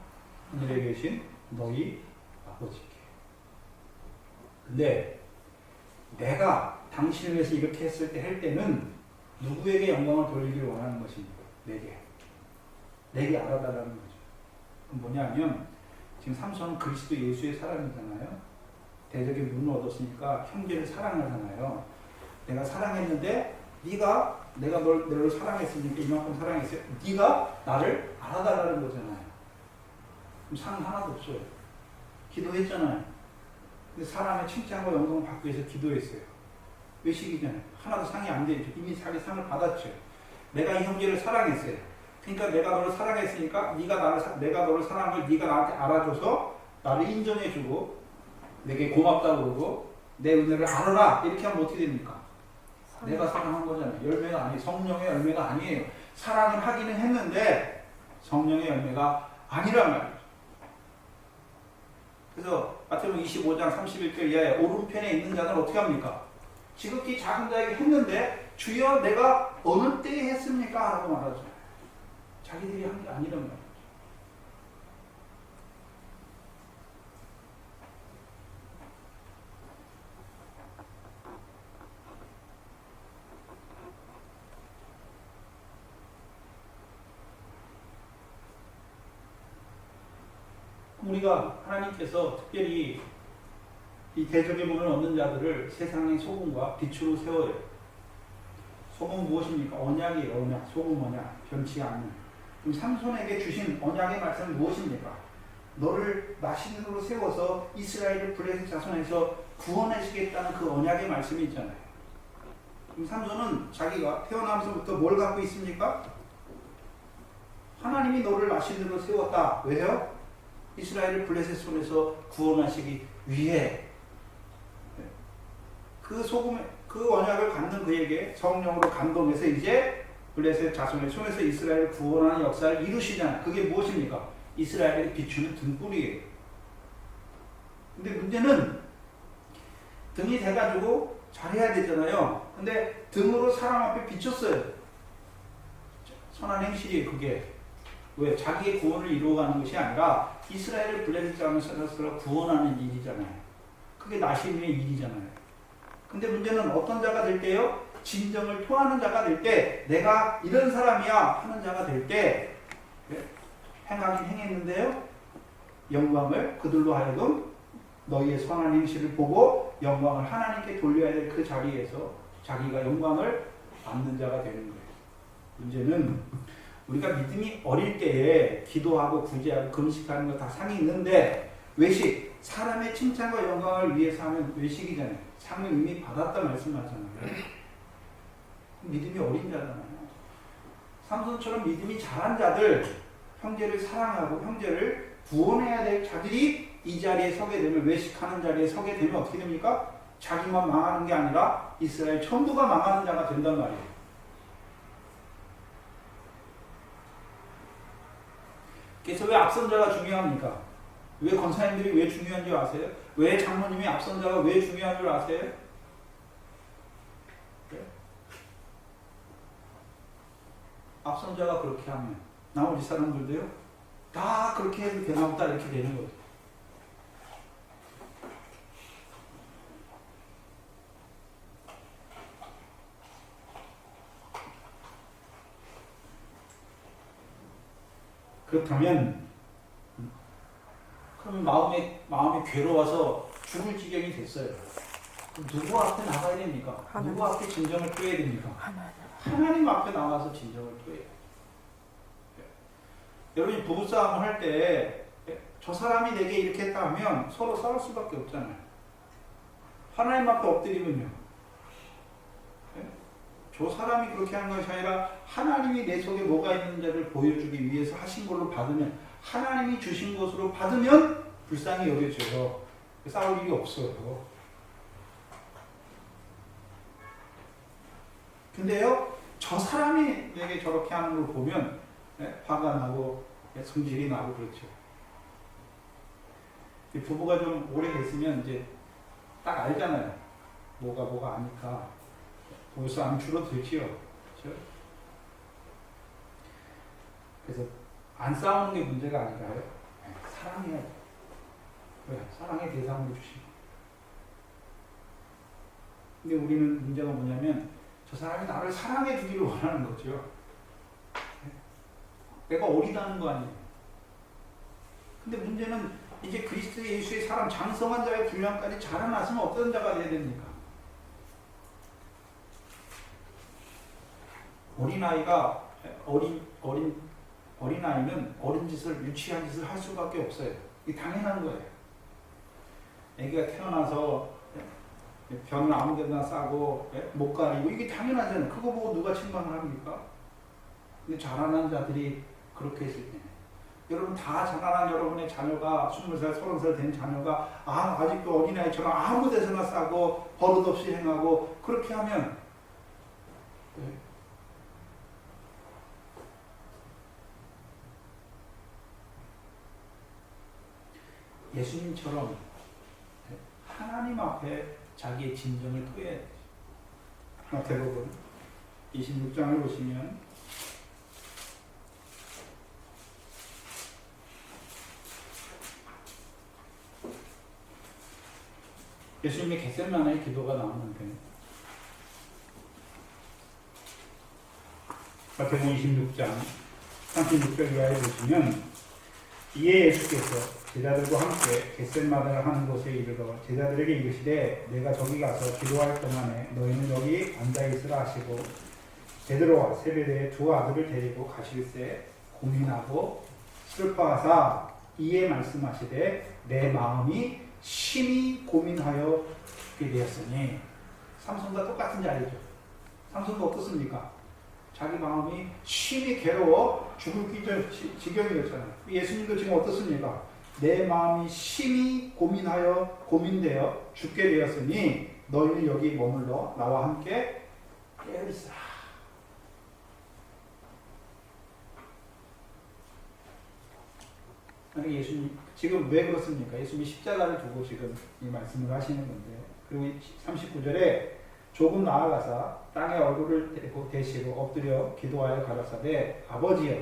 하늘에 계신 너희 아버지께. 근데 내가 당신을 위해서 이렇게 했을 때 할 때는 누구에게 영광을 돌리기를 원하는 것입니다. 내게 알아달라는 거죠. 그럼 뭐냐면 지금 삼손은 그리스도 예수의 사람이잖아요. 대적의 눈을 얻었으니까 형제를 사랑하잖아요. 내가 사랑했는데 내가 너를 사랑했으니까 이만큼 사랑했어요. 네가 나를 알아달라는 거잖아요. 그럼 상 하나도 없어요. 기도했잖아요. 근데 사람의 칭찬과 영광을 받기 위해서 기도했어요. 외식이잖아요. 하나도 상이 안 되죠. 이미 자기 상을 받았죠. 내가 이 형제를 사랑했어요. 그러니까 내가 너를 사랑했으니까 내가 너를 사랑을 네가 나한테 알아줘서 나를 인정해주고 내게 고맙다고 그러고 내 은혜를 알아라 이렇게 하면 어떻게 됩니까? 내가 사랑한 거잖아요. 열매가 아니에요. 성령의 열매가 아니에요. 사랑을 하기는 했는데 성령의 열매가 아니란 말이에요. 그래서 마태복음 25장 31절 이하에 오른편에 있는 자는 어떻게 합니까? 지극히 작은 자에게 했는데 주여 내가 어느 때에 했습니까? 라고 말하죠. 자기들이 한 게 아니란 말이에요. 우리가 하나님께서 특별히 이 대적의 문을 얻는 자들을 세상의 소금과 빛으로 세워요. 소금 무엇입니까? 언약이에요. 언약. 소금 언약. 변치 않는. 그럼 삼손에게 주신 언약의 말씀은 무엇입니까? 너를 나신으로 세워서 이스라엘을 블레셋 자손에서 구원하시겠다는 그 언약의 말씀이 있잖아요. 그럼 삼손은 자기가 태어나면서부터 뭘 갖고 있습니까? 하나님이 너를 나신으로 세웠다. 왜요? 이스라엘을 블레셋 손에서 구원하시기 위해. 그 소금, 그 언약을 갖는 그에게 성령으로 감동해서 이제 블레셋 자손의 손에서 이스라엘을 구원하는 역사를 이루시잖아요. 그게 무엇입니까? 이스라엘을 비추는 등불이에요. 근데 문제는 등이 돼가지고 잘해야 되잖아요. 근데 등으로 사람 앞에 비쳤어요. 선한 행실이에요, 그게. 왜? 자기의 구원을 이루어가는 것이 아니라 이스라엘을 블레셋 자손에서 구원하는 일이잖아요. 그게 나심의 일이잖아요. 근데 문제는 어떤 자가 될 때요? 진정을 토하는 자가 될 때, 내가 이런 사람이야 하는 자가 될 때, 행하긴 행했는데요, 영광을 그들로 하여금 너희의 선한 행실을 보고 영광을 하나님께 돌려야 될 그 자리에서 자기가 영광을 받는 자가 되는 거예요. 문제는 우리가 믿음이 어릴 때에 기도하고 구제하고 금식하는 거 다 상이 있는데, 외식, 사람의 칭찬과 영광을 위해서 하면 외식이잖아요. 상을 이미 받았다 말씀하잖아요. 믿음이 어린 자잖아요. 삼손처럼 믿음이 잘한 자들, 형제를 사랑하고 형제를 구원해야 될 자들이 이 자리에 서게 되면, 외식하는 자리에 서게 되면 어떻게 됩니까? 자기만 망하는 게 아니라 이스라엘 전부가 망하는 자가 된단 말이에요. 그래서 왜 앞선자가 중요합니까? 왜 권사님들이 왜 중요한 줄 아세요? 왜 장로님이 앞선자가 왜 중요한 줄 아세요? 네? 앞선자가 그렇게 하면 나머지 사람들도요, 다 그렇게 해도 되나 보다 이렇게 되는 거죠. 그렇다면, 그러면 마음이 괴로워서 죽을 지경이 됐어요. 그럼 누구 앞에 나가야 됩니까? 하나님. 누구 앞에 진정을 표해야 됩니까? 하나님 앞에 나가서 진정을 표해야 돼요. 여러분이 부부싸움을 할 때 저 사람이 내게 이렇게 했다 하면 서로 싸울 수밖에 없잖아요. 하나님 앞에 엎드리면요, 저 사람이 그렇게 하는 것이 아니라 하나님이 내 속에 뭐가 있는지를 보여주기 위해서 하신 걸로 받으면, 하나님이 주신 것으로 받으면 불쌍히 여겨져요. 싸울 일이 없어요. 근데요, 저 사람이 내게 저렇게 하는 걸 보면 화가 나고 성질이 나고 그렇죠. 부부가 좀 오래됐으면 이제 딱 알잖아요. 뭐가 아니까. 부부싸움 줄어들지요. 그렇죠? 그래서 안 싸우는 게 문제가 아니라요, 사랑해야 돼. 왜? 사랑의 대상으로 주시고. 근데 우리는 문제가 뭐냐면, 저 사람이 나를 사랑해 주기를 원하는 거죠. 내가 어리다는 거 아니에요. 근데 문제는 이제 그리스도 예수의 사람, 장성한 자의 분량까지 자라났으면 어떤 자가 돼야 됩니까? 어린아이가, 어린아이는 어린 짓을, 유치한 짓을 할 수밖에 없어요. 이게 당연한 거예요. 애기가 태어나서 변을 아무 데나 싸고 못 가리고, 이게 당연하잖아요. 그거 보고 누가 책망을 합니까? 근데 자라난 자들이 그렇게 했을 때, 여러분 다 자라난 여러분의 자녀가 20살, 30살 된 자녀가 아직도 어린아이처럼 아무 데서나 싸고 버릇없이 행하고 그렇게 하면, 예수님처럼 하나님 앞에 자기의 진정을 토해야 되죠. 마태복음 26장을 보시면, 예수님의 겟세마네의 기도가 나오는데, 마태복음 26장 36절 이하에 보시면, 이에 예수께서 제자들과 함께 겟세마네를 하는 곳에 이르러 제자들에게 이르시되, 내가 저기 가서 기도할 동안에 너희는 여기 앉아있으라 하시고, 베드로와 세베대의 두 아들을 데리고 가실새 고민하고 슬퍼하사 이에 말씀하시되, 내 마음이 심히 고민하여 죽게 되었으니. 삼손과 똑같은 자리죠. 삼손도 어떻습니까? 자기 마음이 심히 괴로워 죽을 지경이었잖아요. 예수님도 지금 어떻습니까? 내 마음이 심히 고민되어 죽게 되었으니 너희는 여기 머물러 나와 함께 깨어있으라. 아니 예수님 지금 왜 그렇습니까? 예수님이 십자가를 두고 지금 이 말씀을 하시는 건데, 그리고 39절에 조금 나아가사 땅에 얼굴을 대시고 엎드려 기도하여 가라사대 아버지여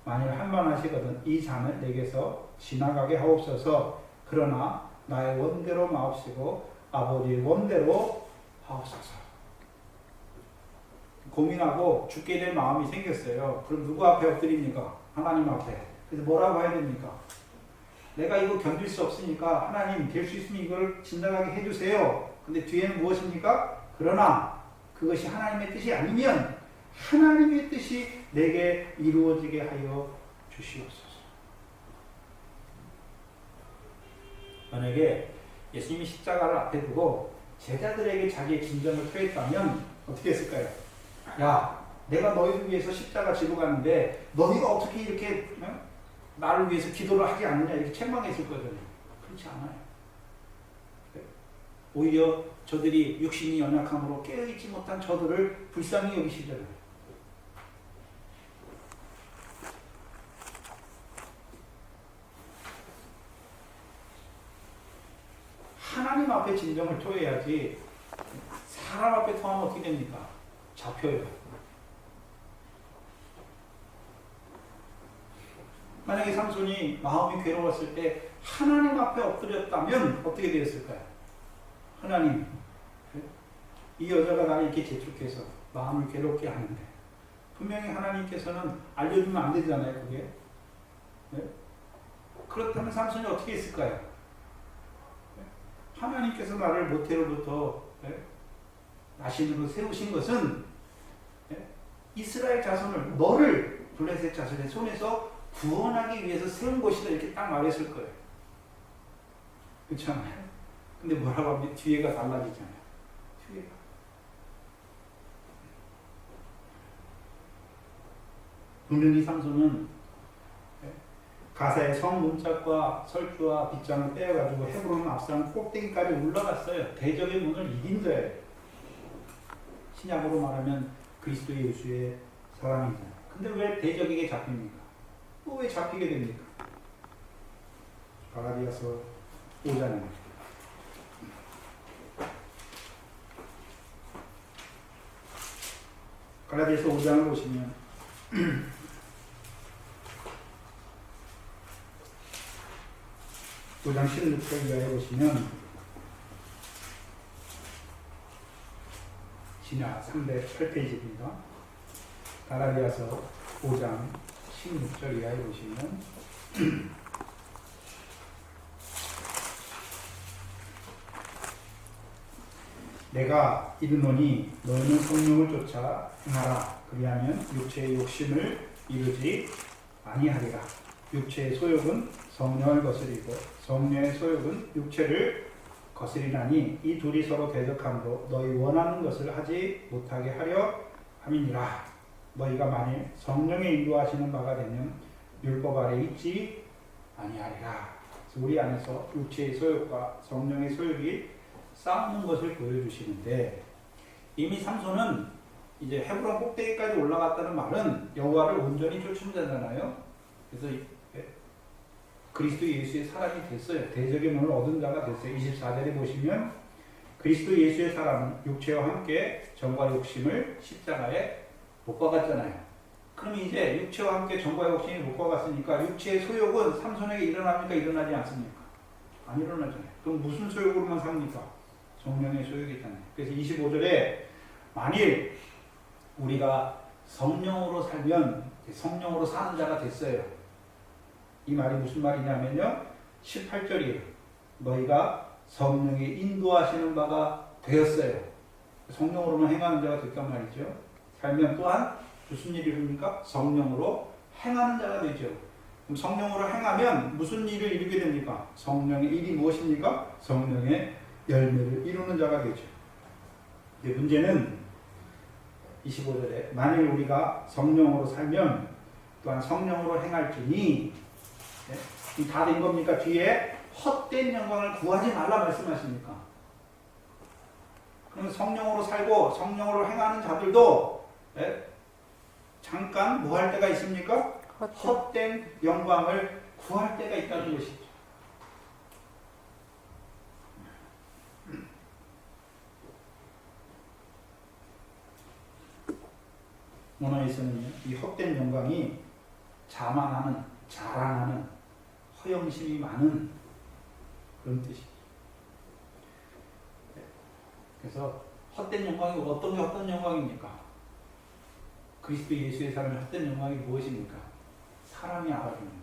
만일 한만하시거든 이 잔을 내게서 지나가게 하옵소서. 그러나 나의 원대로 마옵시고 아버지의 원대로 하옵소서. 고민하고 죽게 될 마음이 생겼어요. 그럼 누구 앞에 엎드립니까? 하나님 앞에. 그래서 뭐라고 해야 됩니까? 내가 이거 견딜 수 없으니까 하나님 될 수 있으면 이걸 지나가게 해주세요. 근데 뒤에는 무엇입니까? 그러나 그것이 하나님의 뜻이 아니면 하나님의 뜻이 내게 이루어지게 하여 주시옵소서. 만약에 예수님이 십자가를 앞에 두고 제자들에게 자기의 진정을 표했다면 어떻게 했을까요? 야, 내가 너희를 위해서 십자가 지고 가는데 너희가 어떻게 이렇게 나를 위해서 기도를 하지 않느냐 이렇게 책망했을 거잖아요. 그렇지 않아요. 오히려 저들이 육신이 연약함으로 깨어있지 못한 저들을 불쌍히 여기시잖아요. 하나님 앞에 진정을 토해야지 사람 앞에 토하면 어떻게 됩니까? 잡혀요. 만약에 삼손이 마음이 괴로웠을 때 하나님 앞에 엎드렸다면 어떻게 되었을까요? 하나님, 이 여자가 나를 이렇게 재촉해서 마음을 괴롭게 하는데 분명히 하나님께서는 알려주면 안 되잖아요, 그게. 네? 그렇다면 삼손이 어떻게 했을까요? 네? 하나님께서 나를 모태로부터 나신으로 세우신 것은 이스라엘 자손을, 너를 블레셋 자손의 손에서 구원하기 위해서 세운 것이다 이렇게 딱 말했을 거예요. 그렇잖아요. 근데 뭐라고 하면 뒤에가 달라지잖아요. 뒤에가. 분명히 삼손은 가사의 성문짝과 설주와 빗장을 떼어가지고 헤브론 앞산 꼭대기까지 올라갔어요. 대적의 문을 이긴 자예요. 신약으로 말하면 그리스도 예수의 사람이잖아요. 근데 왜 대적에게 잡힙니까? 또 왜 잡히게 됩니까? 갈라디아서 5장입니다. 갈라디아서 5장을 보시면 5장 16절 이하에 보시면 신약 308페이지입니다. 갈라디아서 5장 16절 이하에 보시면 내가 이르노니 너희는 성령을 쫓아 행하라. 그리하면 육체의 욕심을 이루지 아니하리라. 육체의 소욕은 성령을 거스리고 성령의 소욕은 육체를 거스리나니 이 둘이 서로 대적함으로 너희 원하는 것을 하지 못하게 하려 함이니라. 너희가 만일 성령의 인도하시는 바가 되면 율법 아래 있지 아니하리라. 우리 안에서 육체의 소욕과 성령의 소욕이 싸우는 것을 보여주시는데, 이미 삼손은 이제 헤브론 꼭대기까지 올라갔다는 말은 여호와를 온전히 쫓은 자잖아요. 그래서 그리스도 예수의 사람이 됐어요. 대적의 문을 얻은 자가 됐어요. 24절에 보시면 그리스도 예수의 사람은 육체와 함께 정과 욕심을 십자가에 못 박았잖아요. 그럼 이제 육체와 함께 정과 욕심이 못 박았으니까 육체의 소욕은 삼손에게 일어납니까? 일어나지 않습니까? 안 일어나잖아요. 그럼 무슨 소욕으로만 삽니까? 성령의 소욕이 있잖아요. 그래서 25절에 만일 우리가 성령으로 살면 성령으로 사는 자가 됐어요. 이 말이 무슨 말이냐면요, 18절이에요. 너희가 성령의 인도하시는 바가 되었어요. 성령으로만 행하는 자가 됐단 말이죠. 살면 또한 무슨 일이 됩니까? 성령으로 행하는 자가 되죠. 그럼 성령으로 행하면 무슨 일을 이루게 됩니까? 성령의 일이 무엇입니까? 성령의 열매를 이루는 자가 되죠. 문제는 25절에 만일 우리가 성령으로 살면 또한 성령으로 행할지니, 다 된 겁니까? 뒤에 헛된 영광을 구하지 말라 말씀하십니까? 그럼 성령으로 살고 성령으로 행하는 자들도 잠깐 뭐 할 때가 있습니까? 헛된 영광을 구할 때가 있다는 것이죠. 원어에서는 이 헛된 영광이 자만하는, 자랑하는, 허영심이 많은 그런 뜻이죠. 그래서 헛된 영광이 어떤 게 헛된 영광입니까? 그리스도 예수의 삶의 헛된 영광이 무엇입니까? 사람이 알아주는 것,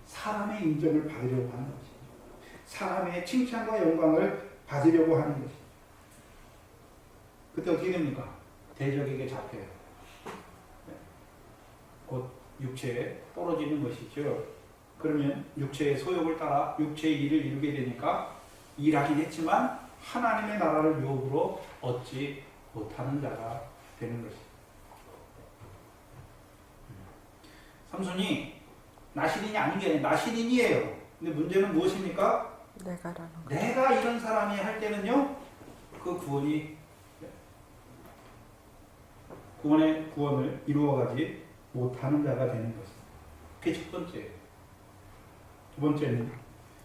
사람의 인정을 받으려고 하는 것이죠. 사람의 칭찬과 영광을 받으려고 하는 것이죠. 그때 어떻게 됩니까? 대적에게 잡혀요. 곧 육체에 떨어지는 것이죠. 그러면 육체의 소욕을 따라 육체의 일을 이루게 되니까 일하긴 했지만 하나님의 나라를 유업으로 얻지 못하는 자가 되는 것이죠. 삼손이 나시린이 아닌 게 아니라 나시린이에요. 근데 문제는 무엇입니까? 내가 이런 사람이 할 때는요, 그 구원을 이루어가지 못하는 자가 되는 것입니다. 그게 첫 번째예요. 두 번째는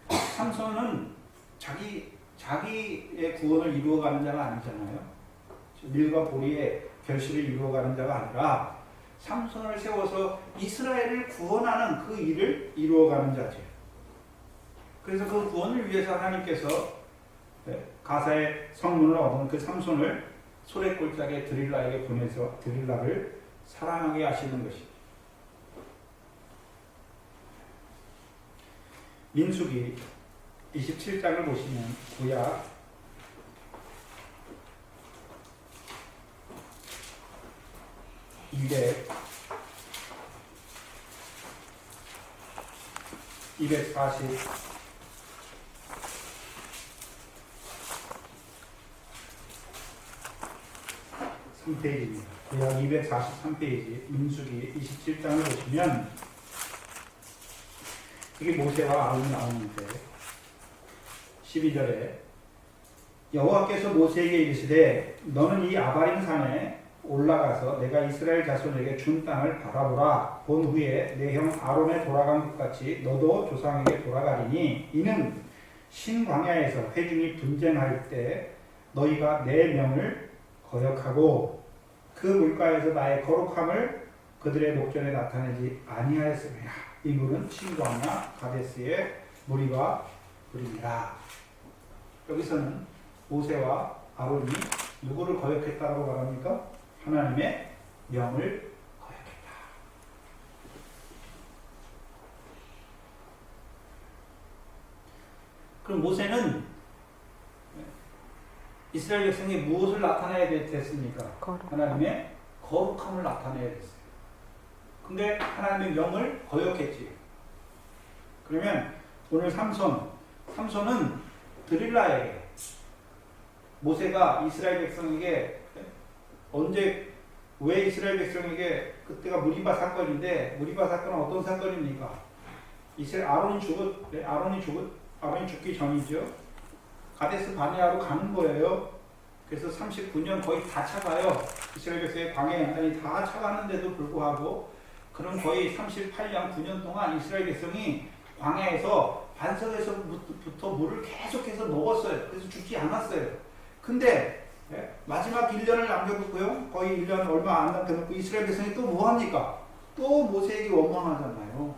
삼손은 자기의 구원을 이루어가는 자가 아니잖아요. 밀과 보리의 결실을 이루어가는 자가 아니라 삼손을 세워서 이스라엘을 구원하는 그 일을 이루어가는 자죠. 그래서 그 구원을 위해서 하나님께서 가사의 성문을 얻은 그 삼손을 소래골짜기에 드릴라에게 보내서 드릴라를 사랑하게 하시는 것입니다. 민수기 27장을 보시면 구약 243페이지입니다. 구약 243페이지 민수기 27장을 보시면 이게 모세와 아론이 나오는데 12절에 여호와께서 모세에게 이르시되 너는 이 아바림 산에 올라가서 내가 이스라엘 자손에게 준 땅을 바라보라. 본 후에 내 형 아론에 돌아간 것 같이 너도 조상에게 돌아가리니 이는 신광야에서 회중이 분쟁할 때 너희가 내 명을 거역하고 그 물가에서 나의 거룩함을 그들의 목전에 나타내지 아니하였음이라. 이 물은 신광야 가데스의 무리와 물이니라. 여기서는 모세와 아론이 누구를 거역했다고 말합니까? 하나님의 명을 거역했다. 그럼 모세는 이스라엘 백성이 무엇을 나타내야 됐습니까? 하나님의 거룩함을 나타내야 됐어요. 근데 하나님의 명을 거역했지. 그러면 오늘 삼손은 드릴라에게, 모세가 이스라엘 백성에게 왜 이스라엘 백성에게, 그때가 무리바 사건인데, 무리바 사건은 어떤 사건입니까? 아론이 죽기 전이죠. 가데스 바네아로 가는 거예요. 그래서 39년 거의 다 차가요. 이스라엘 백성의 광야의 양단이 다 차가는데도 불구하고, 그럼 거의 38년, 9년 동안 이스라엘 백성이 광야에서 반석에서부터 물을 계속해서 먹었어요. 그래서 죽지 않았어요. 근데 마지막 1년을 남겨두고요. 거의 1년 얼마 안 남겨놓고 이스라엘 백성이 또 뭐합니까? 또 모세에게 원망하잖아요.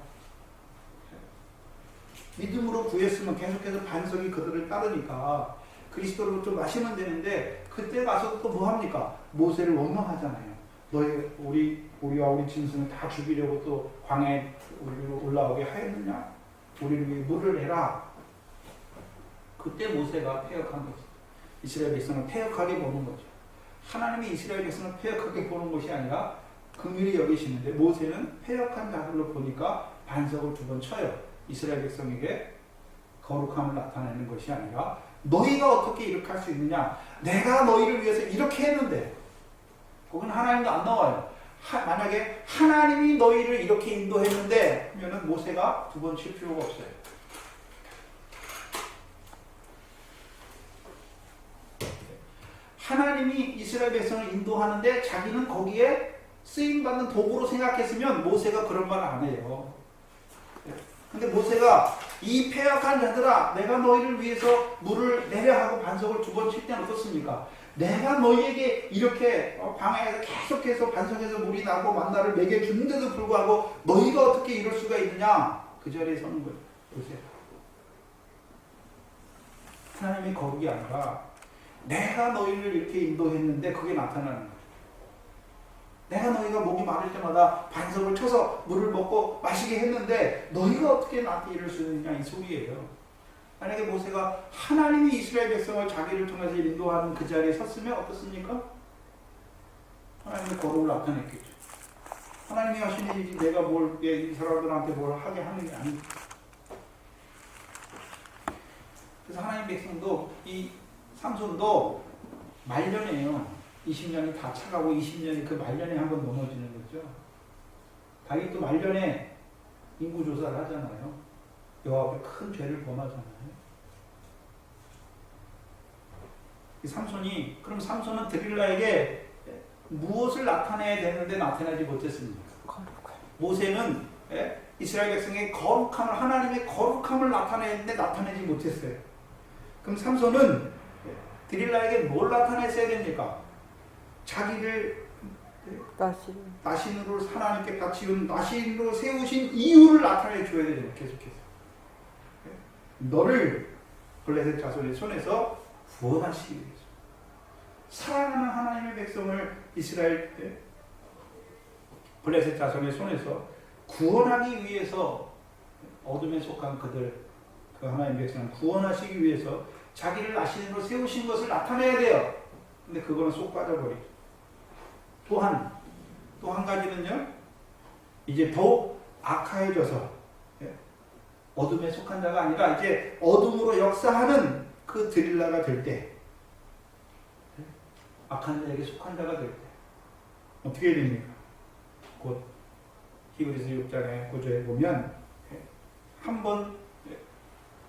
믿음으로 구했으면 계속해서 반석이 그들을 따르니까 그리스도로 좀 마시면 되는데, 그때 가서 또 뭐합니까? 모세를 원망하잖아요. 우리와 우리 짐승을 다 죽이려고 또 광야에 우리로 올라오게 하였느냐? 우리를 위해 물을 해라. 그때 모세가 패역한 거죠. 이스라엘 백성을 패역하게 보는 거죠. 하나님이 이스라엘 백성을 패역하게 보는 것이 아니라 긍휼히 여기시는데, 모세는 패역한 자들로 보니까 반석을 2번 쳐요. 이스라엘 백성에게 거룩함을 나타내는 것이 아니라 너희가 어떻게 이렇게 할 수 있느냐? 내가 너희를 위해서 이렇게 했는데. 거기는 하나님도 안 나와요. 만약에 하나님이 너희를 이렇게 인도했는데 하면은 모세가 두 번 칠 필요가 없어요. 하나님이 이스라엘 백성을 인도하는데 자기는 거기에 쓰임받는 도구로 생각했으면 모세가 그런 말 안 해요. 근데 모세가 이 패역한 자들아 내가 너희를 위해서 물을 내려 하고 반석을 두 번 칠 때는 어떻습니까? 내가 너희에게 이렇게 광야에서 계속해서 반석에서 물이 나고 만나를 먹여주는데도 불구하고 너희가 어떻게 이럴 수가 있느냐? 그 자리에 서는 거예요. 보세요. 하나님이 거룩이 아니라 내가 너희를 이렇게 인도했는데 그게 나타나는 거예요. 내가 너희가 목이 마를 때마다 반석을 쳐서 물을 먹고 마시게 했는데 너희가 어떻게 나한테 이럴 수 있느냐 이 소리예요. 만약에 모세가 하나님이 이스라엘 백성을 자기를 통해서 인도하는 그 자리에 섰으면 어떻습니까? 하나님의 거룩을 나타냈겠죠. 하나님이 하신 일이지 내가 이 사람들한테 뭘 하게 하는 게 아니죠. 그래서 하나님 백성도 이 삼손도 말년이에요. 20년이 다 차가고 20년이 그 말년에 한번 넘어지는 거죠. 다윗도 말년에 인구조사를 하잖아요. 여호와 앞에 큰 죄를 범하잖아요. 이 삼손이 그럼 삼손은 드릴라에게 무엇을 나타내야 되는데 나타내지 못했습니까? 모세는 이스라엘 백성의 거룩함을 하나님의 거룩함을 나타내는데 나타내지 못했어요. 그럼 삼손은 드릴라에게 뭘 나타냈어야 됩니까? 자기를 나신으로 하나님께 바치운 나신으로 세우신 이유를 나타내 줘야 돼요. 계속해서 너를 블레셋 자손의 손에서 구원하시기 위해서 사랑하는 하나님의 백성을 이스라엘 블레셋 자손의 손에서 구원하기 위해서 어둠에 속한 그들 그 하나님의 백성을 구원하시기 위해서 자기를 나신으로 세우신 것을 나타내야 돼요. 근데 그거는 쏙 빠져버리죠. 또한 또 한 가지는요. 이제 더욱 악화해져서 어둠에 속한 자가 아니라 이제 어둠으로 역사하는 그 드릴라가 될 때 악한 자에게 속한 자가 될 때 어떻게 됩니까? 곧 히브리서 6장의 9절에 보면 한번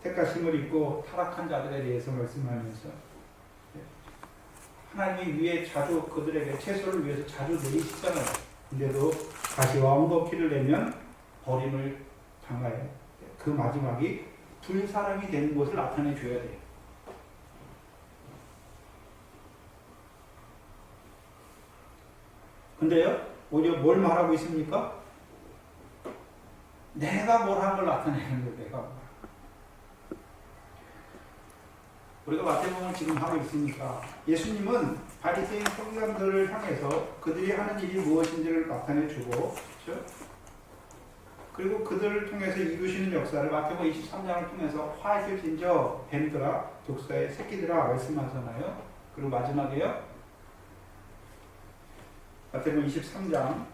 택하심을 입고 타락한 자들에 대해서 말씀하면서 하나님이 위에 자주 그들에게 채소를 위해서 자주 내리시잖아요. 근데도 가시와 엉겅퀴를 내면 버림을 당하여 그 마지막이 두 사람이 되는 것을 나타내 줘야 돼요. 근데요, 오히려 뭘 말하고 있습니까? 내가 뭘 한 걸 나타내는 거예요. 내가 뭘. 우리가 마태복음을 지금 하고 있으니까 예수님은 바리새인 서기관들을 향해서 그들이 하는 일이 무엇인지를 나타내주고 그렇죠? 그리고 그들을 통해서 이루시는 역사를 마태복음 23장을 통해서 화이트 진저 뱀들아 독사의 새끼들아 말씀하잖아요. 그리고 마지막에요 마태복음 23장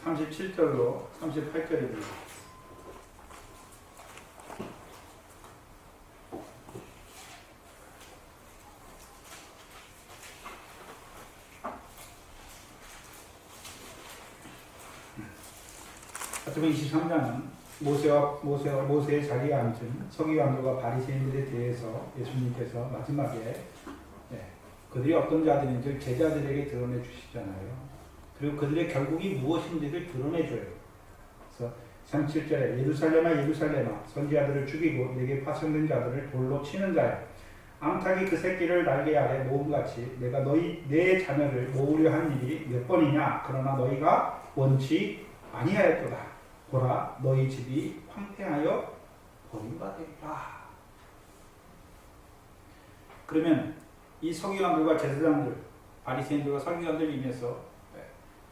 37절로 38절입니다. 마태복음 23장은 모세의 자리에 앉은 서기관들과 바리새인들에 대해서 예수님께서 마지막에 그들이 어떤 자들인지 제자들에게 드러내 주시잖아요. 그리고 그들의 결국이 무엇인지를 드러내줘요. 그래서 37절에 예루살렘아 예루살렘아 선지자들을 죽이고 내게 파송된 자들을 돌로 치는 자야 암탉이 그 새끼를 날개 아래 모음같이 내가 내 자녀를 모으려 한 일이 몇 번이냐 그러나 너희가 원치 아니하였도다. 보라 너희 집이 황폐하여 버림받으리라. 그러면 이 서기관들과 제사장들 바리새인들과 서기관들 중에서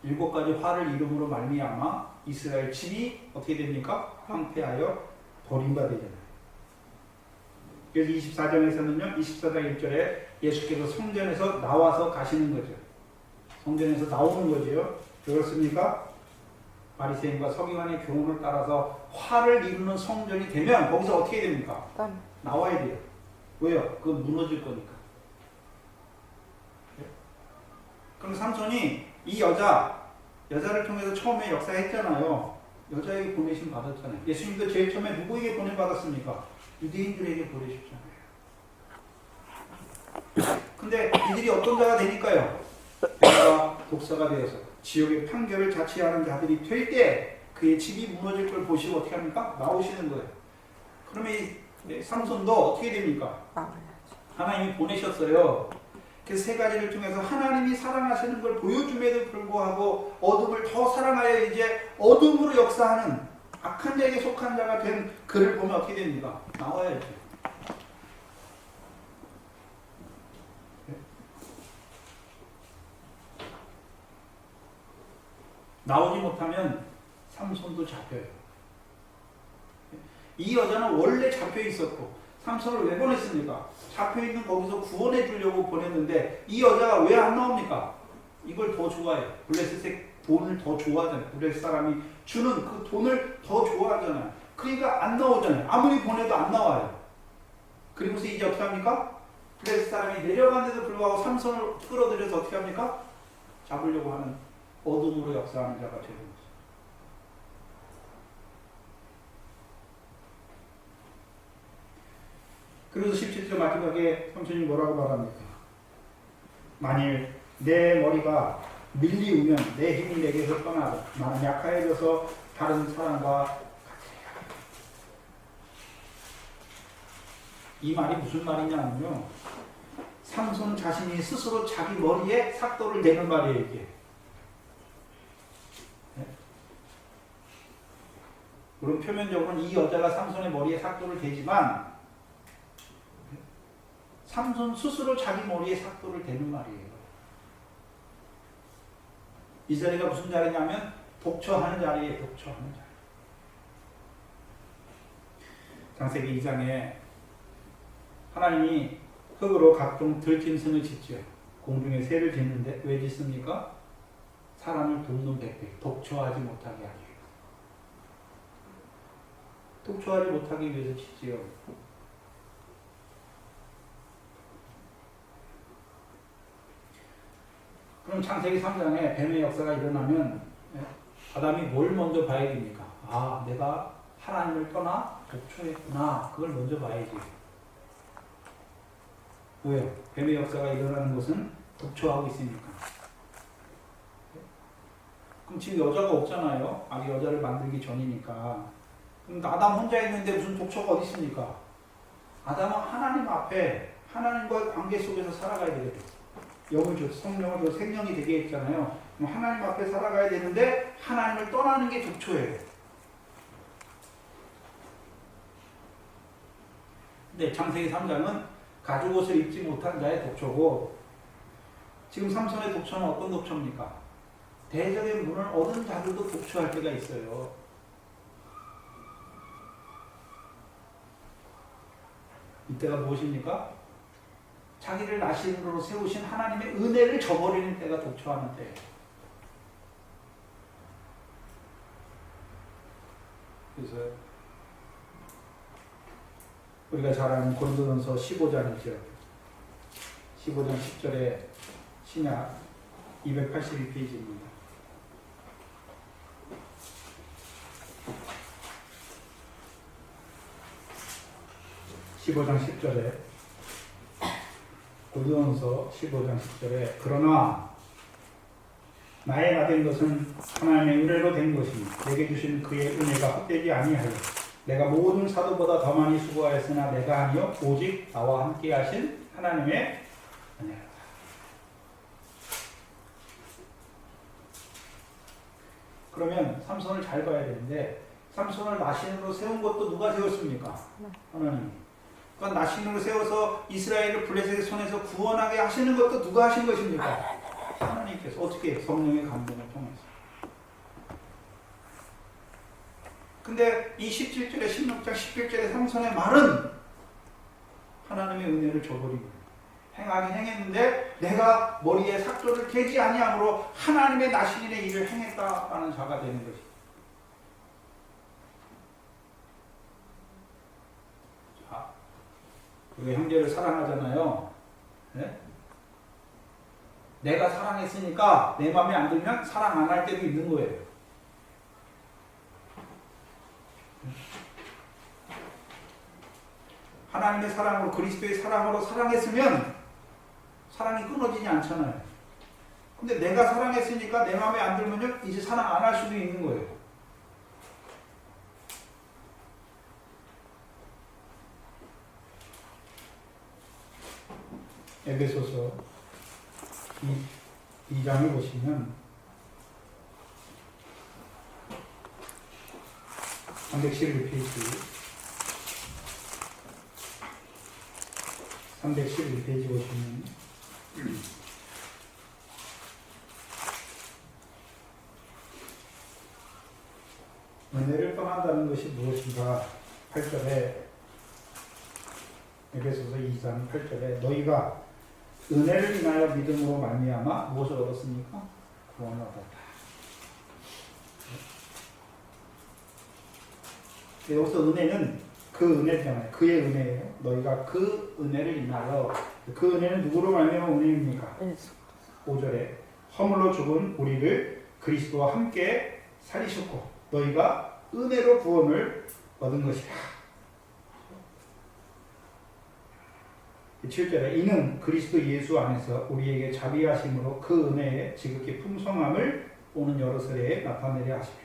7가지 화를 이름으로 말미암아 이스라엘 집이 어떻게 됩니까? 황폐하여 버림받으잖아요. 그래서 24장에서는요 24장 1절에 예수께서 성전에서 나와서 가시는 거죠. 성전에서 나오는 거죠. 그렇습니까? 바리새인과 서기관의 교훈을 따라서 화를 이루는 성전이 되면 거기서 어떻게 됩니까? 나와야 돼요. 왜요? 그건 무너질 거니까. 그럼 삼손이 이 여자를 통해서 처음에 역사했잖아요. 여자에게 보내심 받았잖아요. 예수님도 제일 처음에 누구에게 보내받았습니까? 유대인들에게 보내셨잖아요. 근데 이들이 어떤 자가 되니까요? 내가 독사가 되어서 지옥의 판결을 자치하는 자들이 될 때 그의 집이 무너질 걸 보시고 어떻게 합니까? 나오시는 거예요. 그러면 이 삼손도 어떻게 됩니까? 하나님이 보내셨어요. 그 세 가지를 통해서 하나님이 사랑하시는 걸 보여줌에도 불구하고 어둠을 더 사랑하여 이제 어둠으로 역사하는 악한 자에게 속한 자가 된 그를 보면 어떻게 됩니까? 나와야죠. 나오지 못하면 삼손도 잡혀요. 이 여자는 원래 잡혀 있었고 삼손을 왜 보냈습니까? 잡혀있는 거기서 구원해 주려고 보냈는데 이 여자가 왜 안 나옵니까? 이걸 더 좋아해요. 블레셋의 돈을 더 좋아하잖아요. 블레셋 사람이 주는 그 돈을 더 좋아하잖아요. 그러니까 안 나오잖아요. 아무리 보내도 안 나와요. 그리고서 이제 어떻게 합니까? 블레셋 사람이 내려가는데도 불구하고 삼손을 끌어들여서 어떻게 합니까? 잡으려고 하는 어둠으로 역사하는 자가 되는 거죠. 그래서 17절 마지막에 삼손이 뭐라고 말합니까? 만일 내 머리가 밀리우면 내 힘이 내게서 떠나고 나는 약하여져서 다른 사람과 같으리라. 이 말이 무슨 말이냐면요. 삼손 자신이 스스로 자기 머리에 삭도를 대는 말이에요. 이게. 네? 물론 표면적으로는 이 여자가 삼손의 머리에 삭도를 대지만 삼손 스스로 자기 머리에 삭도를 대는 말이에요. 이 자리가 무슨 자리냐면 독처하는 자리예요. 독처하는 자리. 창세기 2장에 하나님이 흙으로 각종 들짐승을 짓죠. 공중에 새를 짓는데 왜 짓습니까? 사람을 돕는 백백, 독처하지 못하게 하기 위해서. 독처하지 못하기 위해서 짓지요. 그럼 창세기 3장에 뱀의 역사가 일어나면 아담이 뭘 먼저 봐야 됩니까? 아, 내가 하나님을 떠나 독초했구나. 그걸 먼저 봐야지. 왜요? 뱀의 역사가 일어나는 것은 독초하고 있으니까. 그럼 지금 여자가 없잖아요. 아기 여자를 만들기 전이니까. 그럼 아담 혼자 있는데 무슨 독초가 어디 있습니까? 아담은 하나님 앞에 하나님과의 관계 속에서 살아가야 되거든요. 영을 줘, 성령을 줘, 생명이 되게 했잖아요. 그럼 하나님 앞에 살아가야 되는데 하나님을 떠나는 게 독초예요. 근데 창세기 3장은 가죽 옷을 입지 못한 자의 독초고 지금 삼손의 독초는 어떤 독초입니까? 대적의 문을 얻은 자들도 독초할 때가 있어요. 이때가 무엇입니까? 자기를 나신으로 세우신 하나님의 은혜를 저버리는 때가 독초하는 때예요. 그래서 우리가 잘 아는 고린도전서 15장이죠. 15장 10절에 신약 282페이지입니다. 15장 10절에 고린도전서 15장 10절에 그러나 나의 나된 것은 하나님의 은혜로 된 것이니 내게 주신 그의 은혜가 헛되지 아니하여 내가 모든 사도보다 더 많이 수고하였으나 내가 아니요 오직 나와 함께 하신 하나님의 은혜로다. 그러면 삼손을 잘 봐야 되는데 삼손을 나신으로 세운 것도 누가 세웠습니까? 하나님. 그러니까 나신으로 세워서 이스라엘을 블레셋의 손에서 구원하게 하시는 것도 누가 하신 것입니까? 하나님께서. 어떻게? 성령의 감동을 통해서. 근데 이 17절에 16장 17절에 삼손의 말은 하나님의 은혜를 저버리고 행하긴 행했는데 내가 머리에 삭도를 대지 아니함으로 하나님의 나신인의 일을 행했다라는 자가 되는 것이. 그리고 형제를 사랑하잖아요. 네? 내가 사랑했으니까 내 마음에 안 들면 사랑 안 할 때도 있는 거예요. 하나님의 사랑으로, 그리스도의 사랑으로 사랑했으면 사랑이 끊어지지 않잖아요. 근데 내가 사랑했으니까 내 마음에 안 들면요, 이제 사랑 안 할 수도 있는 거예요. 에베소서 2장을 보시면 311페이지 311페이지 보시면 은혜를 떠난다는 것이 무엇인가? 8절에 에베소서 2장 8절에 너희가 은혜를 인하여 믿음으로 말미암아 무엇을 얻었습니까? 구원을 얻었다. 여기서 은혜는 그 은혜잖아요. 그의 은혜예요. 너희가 그 은혜를 인하여, 그 은혜는 누구로 말미암아 은혜입니까? 5절에 허물로 죽은 우리를 그리스도와 함께 살리셨고 너희가 은혜로 구원을 얻은 것이라. 7절에 이는 그리스도 예수 안에서 우리에게 자비하심으로 그 은혜의 지극히 풍성함을 오는 여러 세대에 나타내려 하십니다.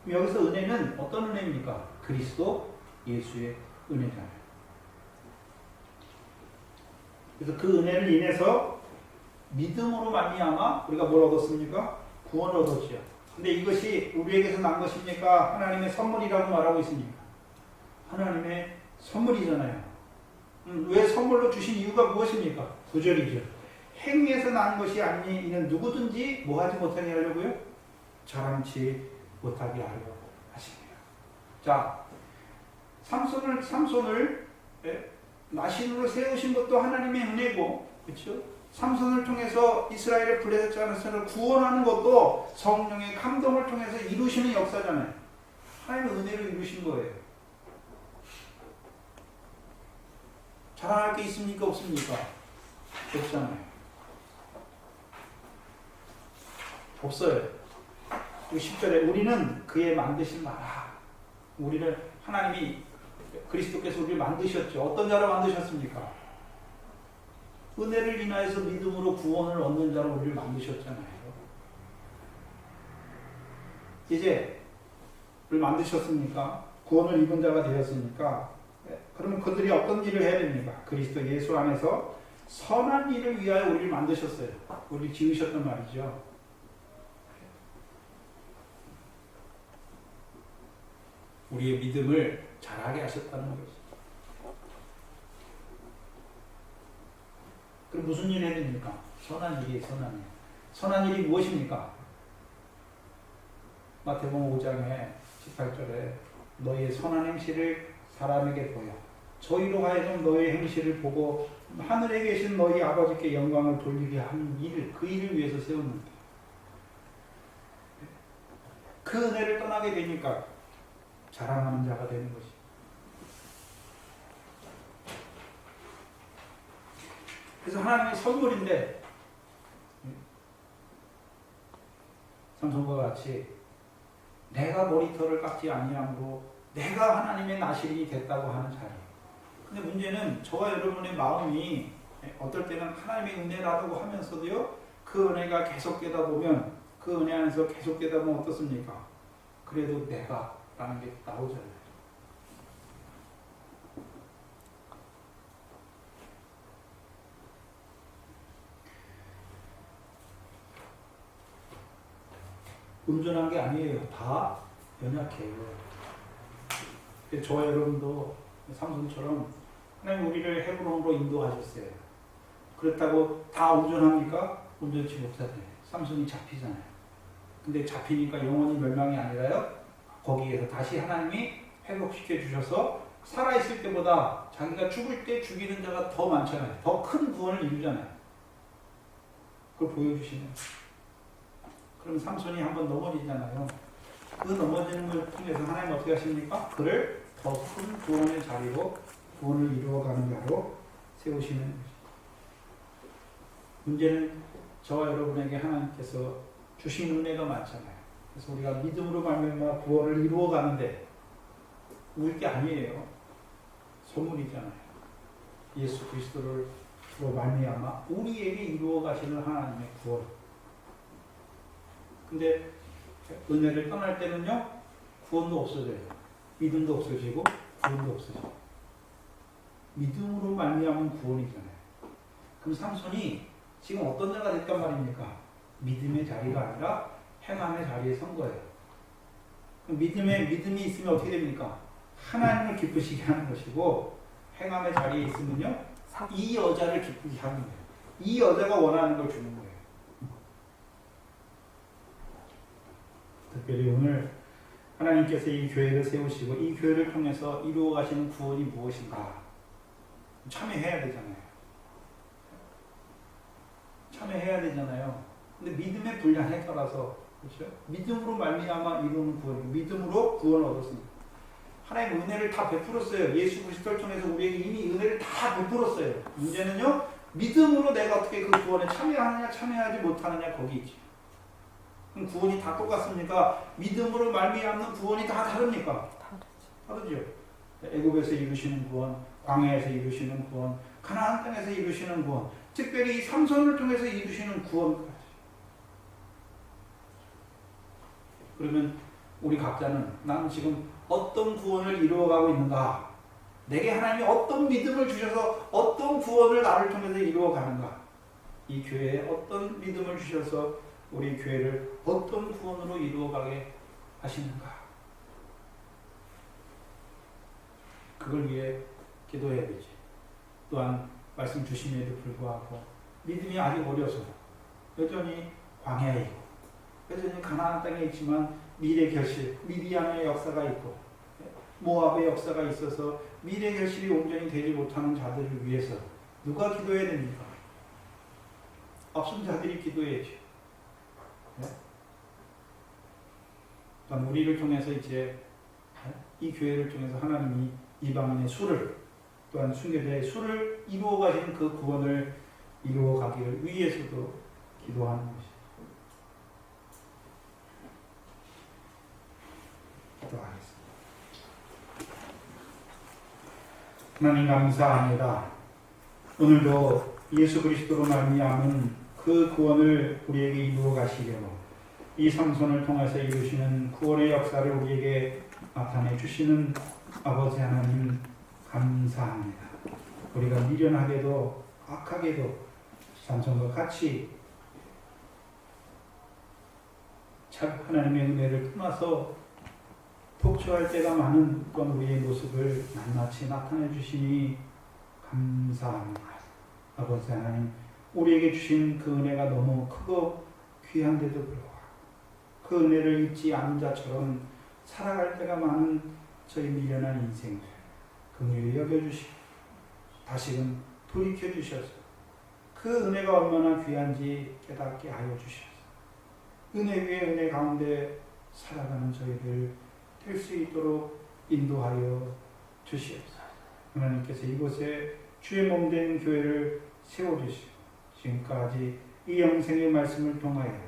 여기서 은혜는 어떤 은혜입니까? 그리스도 예수의 은혜잖아요. 그래서 그 은혜를 인해서 믿음으로 말미암아 우리가 뭘 얻었습니까? 구원을 얻었죠. 근데 이것이 우리에게서 난 것입니까? 하나님의 선물이라고 말하고 있습니까? 하나님의 선물이잖아요. 왜 선물로 주신 이유가 무엇입니까? 9절이죠. 행위에서 나는 것이 아니니 이는 누구든지 뭐하지 못하게 하려고요? 자랑치 못하게 하려고 하십니다. 자, 삼손을 나신으로 세우신 것도 하나님의 은혜고, 그렇죠? 삼손을 통해서 이스라엘의 블레셋 자손을 구원하는 것도 성령의 감동을 통해서 이루시는 역사잖아요. 하나님의 은혜로 이루신 거예요. 자랑할 게 있습니까? 없습니까? 없잖아요. 없어요. 10절에 우리는 그의 만드신 나라. 우리를 하나님이 그리스도께서 우리를 만드셨죠. 어떤 자로 만드셨습니까? 은혜를 인하여서 믿음으로 구원을 얻는 자로 우리를 만드셨잖아요. 이제 우리를 만드셨으니까 구원을 입은 자가 되었으니까 그러면 그들이 어떤 일을 해야 됩니까? 그리스도 예수 안에서 선한 일을 위하여 우리를 만드셨어요. 우리를 지으셨단 말이죠. 우리의 믿음을 자라게 하셨다는 것이죠. 그럼 무슨 일을 해야 됩니까? 선한 일이에요. 선한 일. 선한 일이 무엇입니까? 마태복음 5장에 18절에 너희의 선한 행실을 사람에게 보여 저희로 하여금 너희의 행실을 보고 하늘에 계신 너희 아버지께 영광을 돌리게 하는 일을, 그 일을 위해서 세웠는데 그 은혜를 떠나게 되니까 자랑하는 자가 되는 것이. 그래서 하나님의 선물인데 삼손과 같이 내가 머리털을 깎지 아니함으로 내가 하나님의 나실이 됐다고 하는 자리. 근데 문제는 저와 여러분의 마음이 어떨 때는 하나님의 은혜라고 하면서도요, 그 은혜가 계속되다 보면, 그 은혜 안에서 계속되다 보면 어떻습니까? 그래도 내가 라는 게 나오잖아요. 온전한 게 아니에요. 다 연약해요. 저와 여러분도 삼손처럼 하나님 우리를 헤브론으로 인도하셨어요. 그렇다고 다 온전합니까? 온전치 못하잖아요. 삼손이 잡히잖아요. 근데 잡히니까 영원히 멸망이 아니라요, 거기에서 다시 하나님이 회복시켜 주셔서 살아있을 때보다 자기가 죽을 때 죽이는 자가 더 많잖아요. 더 큰 구원을 이루잖아요. 그걸 보여주시네요. 그럼 삼손이 한번 넘어지잖아요. 그 넘어지는 걸 통해서 하나님 어떻게 하십니까? 그를 더 큰 구원의 자리로 구원을 이루어가는 자로 세우시는 것입니다. 문제는 저와 여러분에게 하나님께서 주신 은혜가 많잖아요. 그래서 우리가 믿음으로 말미암아 구원을 이루어가는데 우리 게 아니에요. 선물이잖아요. 예수 그리스도로 말미암아 우리에게 이루어 가시는 하나님의 구원. 근데 은혜를 떠날 때는요, 구원도 없어져요. 믿음도 없어지고 구원도 없어져요. 믿음으로 말미암은 구원이잖아요. 그럼 삼손이 지금 어떤 자가 됐단 말입니까? 믿음의 자리가 아니라 행함의 자리에 선 거예요. 그럼 믿음이 있으면 어떻게 됩니까? 하나님을 기쁘시게 하는 것이고, 행함의 자리에 있으면요, 이 여자를 기쁘게 하는 거예요. 이 여자가 원하는 걸 주는 거예요. 특별히 오늘 하나님께서 이 교회를 세우시고 이 교회를 통해서 이루어 가시는 구원이 무엇인가 참여해야 되잖아요. 참여해야 되잖아요. 근데 믿음의 분량에 따라서, 그렇죠? 믿음으로 말미암아 이루는 구원, 믿음으로 구원을 얻었습니다. 하나님 은혜를 다 베풀었어요. 예수 그리스도를 통해서 우리에게 이미 은혜를 다 베풀었어요. 문제는요, 믿음으로 내가 어떻게 그 구원에 참여하느냐 참여하지 못하느냐 거기 있죠. 그럼 구원이 다 똑같습니까? 믿음으로 말미암는 구원이 다 다릅니까? 다르죠. 애굽에서 이루시는 구원, 광야에서 이루시는 구원, 가나안 땅에서 이루시는 구원, 특별히 삼손을 통해서 이루시는 구원까지. 그러면 우리 각자는 나는 지금 어떤 구원을 이루어가고 있는가? 내게 하나님이 어떤 믿음을 주셔서 어떤 구원을 나를 통해서 이루어가는가? 이 교회에 어떤 믿음을 주셔서 우리 교회를 어떤 구원으로 이루어가게 하시는가? 그걸 위해 기도해야 되지. 또한 말씀 주심에도 불구하고 믿음이 아직 어려서 여전히 광야에 있고 여전히 가나안 땅에 있지만 미래 결실, 미디안의 역사가 있고 모압의 역사가 있어서 미래 결실이 온전히 되지 못하는 자들을 위해서 누가 기도해야 됩니까? 없은 자들이 기도해야죠. 네? 또한 우리를 통해서 이제 이 교회를 통해서 하나님이 이방인의 수를 또한 순교자의 수를 이루어 가시는 그 구원을 이루어 가기를 위해서도 기도하는 것입니다. 기도하겠습니다. 하나님 감사합니다. 오늘도 예수 그리스도로 말미암은 그 구원을 우리에게 이루어 가시려고 이 삼손을 통해서 이루시는 구원의 역사를 우리에게 나타내 주시는 아버지 하나님 감사합니다. 우리가 미련하게도 악하게도 삼손과 같이 하나님의 은혜를 떠나서 독초할 때가 많은 그런 우리의 모습을 낱낱이 나타내 주시니 감사합니다. 아버지 하나님, 우리에게 주신 그 은혜가 너무 크고 귀한데도 불구하고 그 은혜를 잊지 않은 자처럼 살아갈 때가 많은 저희 미련한 인생들 긍휼히 여겨주시고 다시금 돌이켜주셔서 그 은혜가 얼마나 귀한지 깨닫게 하여 주셔서 은혜 위에 은혜 가운데 살아가는 저희들 될 수 있도록 인도하여 주시옵소서. 하나님께서 이곳에 주의 몸된 교회를 세워주시고 지금까지 이 영생의 말씀을 통하여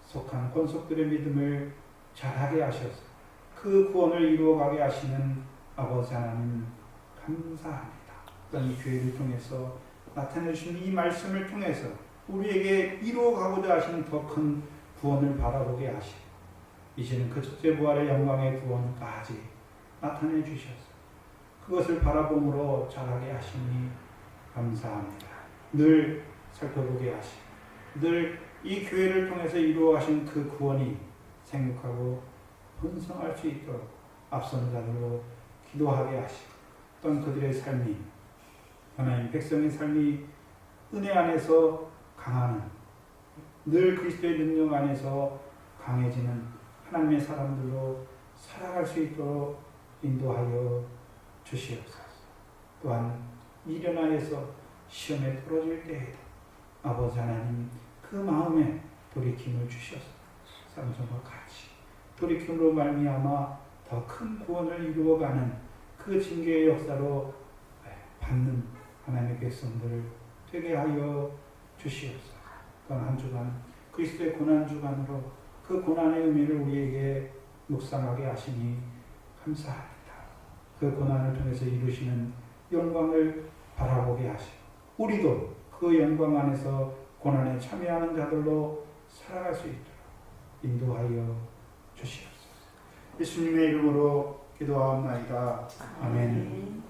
속한 권속들의 믿음을 잘하게 하셔서 그 구원을 이루어가게 하시는 아버지 하나님 감사합니다. 또한 이 교회를 통해서 나타내주신 이 말씀을 통해서 우리에게 이루어가고자 하시는 더 큰 구원을 바라보게 하시고 이제는 그 첫째 부활의 영광의 구원까지 나타내 주셔서 그것을 바라봄으로 자라게 하시니 감사합니다. 늘 살펴보게 하시고 늘 이 교회를 통해서 이루어가신 그 구원이 생육하고 번성할 수 있도록 앞선 자들로 기도하게 하시고 또한 그들의 삶이 하나님 백성의 삶이 은혜 안에서 강하는 늘 그리스도의 능력 안에서 강해지는 하나님의 사람들로 살아갈 수 있도록 인도하여 주시옵소서. 또한 미련하여서 시험에 떨어질 때에도 아버지 하나님 그 마음에 돌이킴을 주셔서 삼손과 같이 돌이킴으로 말미암아 더 큰 구원을 이루어가는 그 징계의 역사로 받는 하나님의 백성들을 되게 하여 주시옵소서. 또한 한 주간 그리스도의 고난주간으로 그 고난의 의미를 우리에게 묵상하게 하시니 감사합니다. 그 고난을 통해서 이루시는 영광을 바라보게 하시고 우리도 그 영광 안에서 고난에 참여하는 자들로 살아갈 수 있도록 인도하여 주시옵소서. 예수님의 이름으로 기도하옵나이다. 아멘.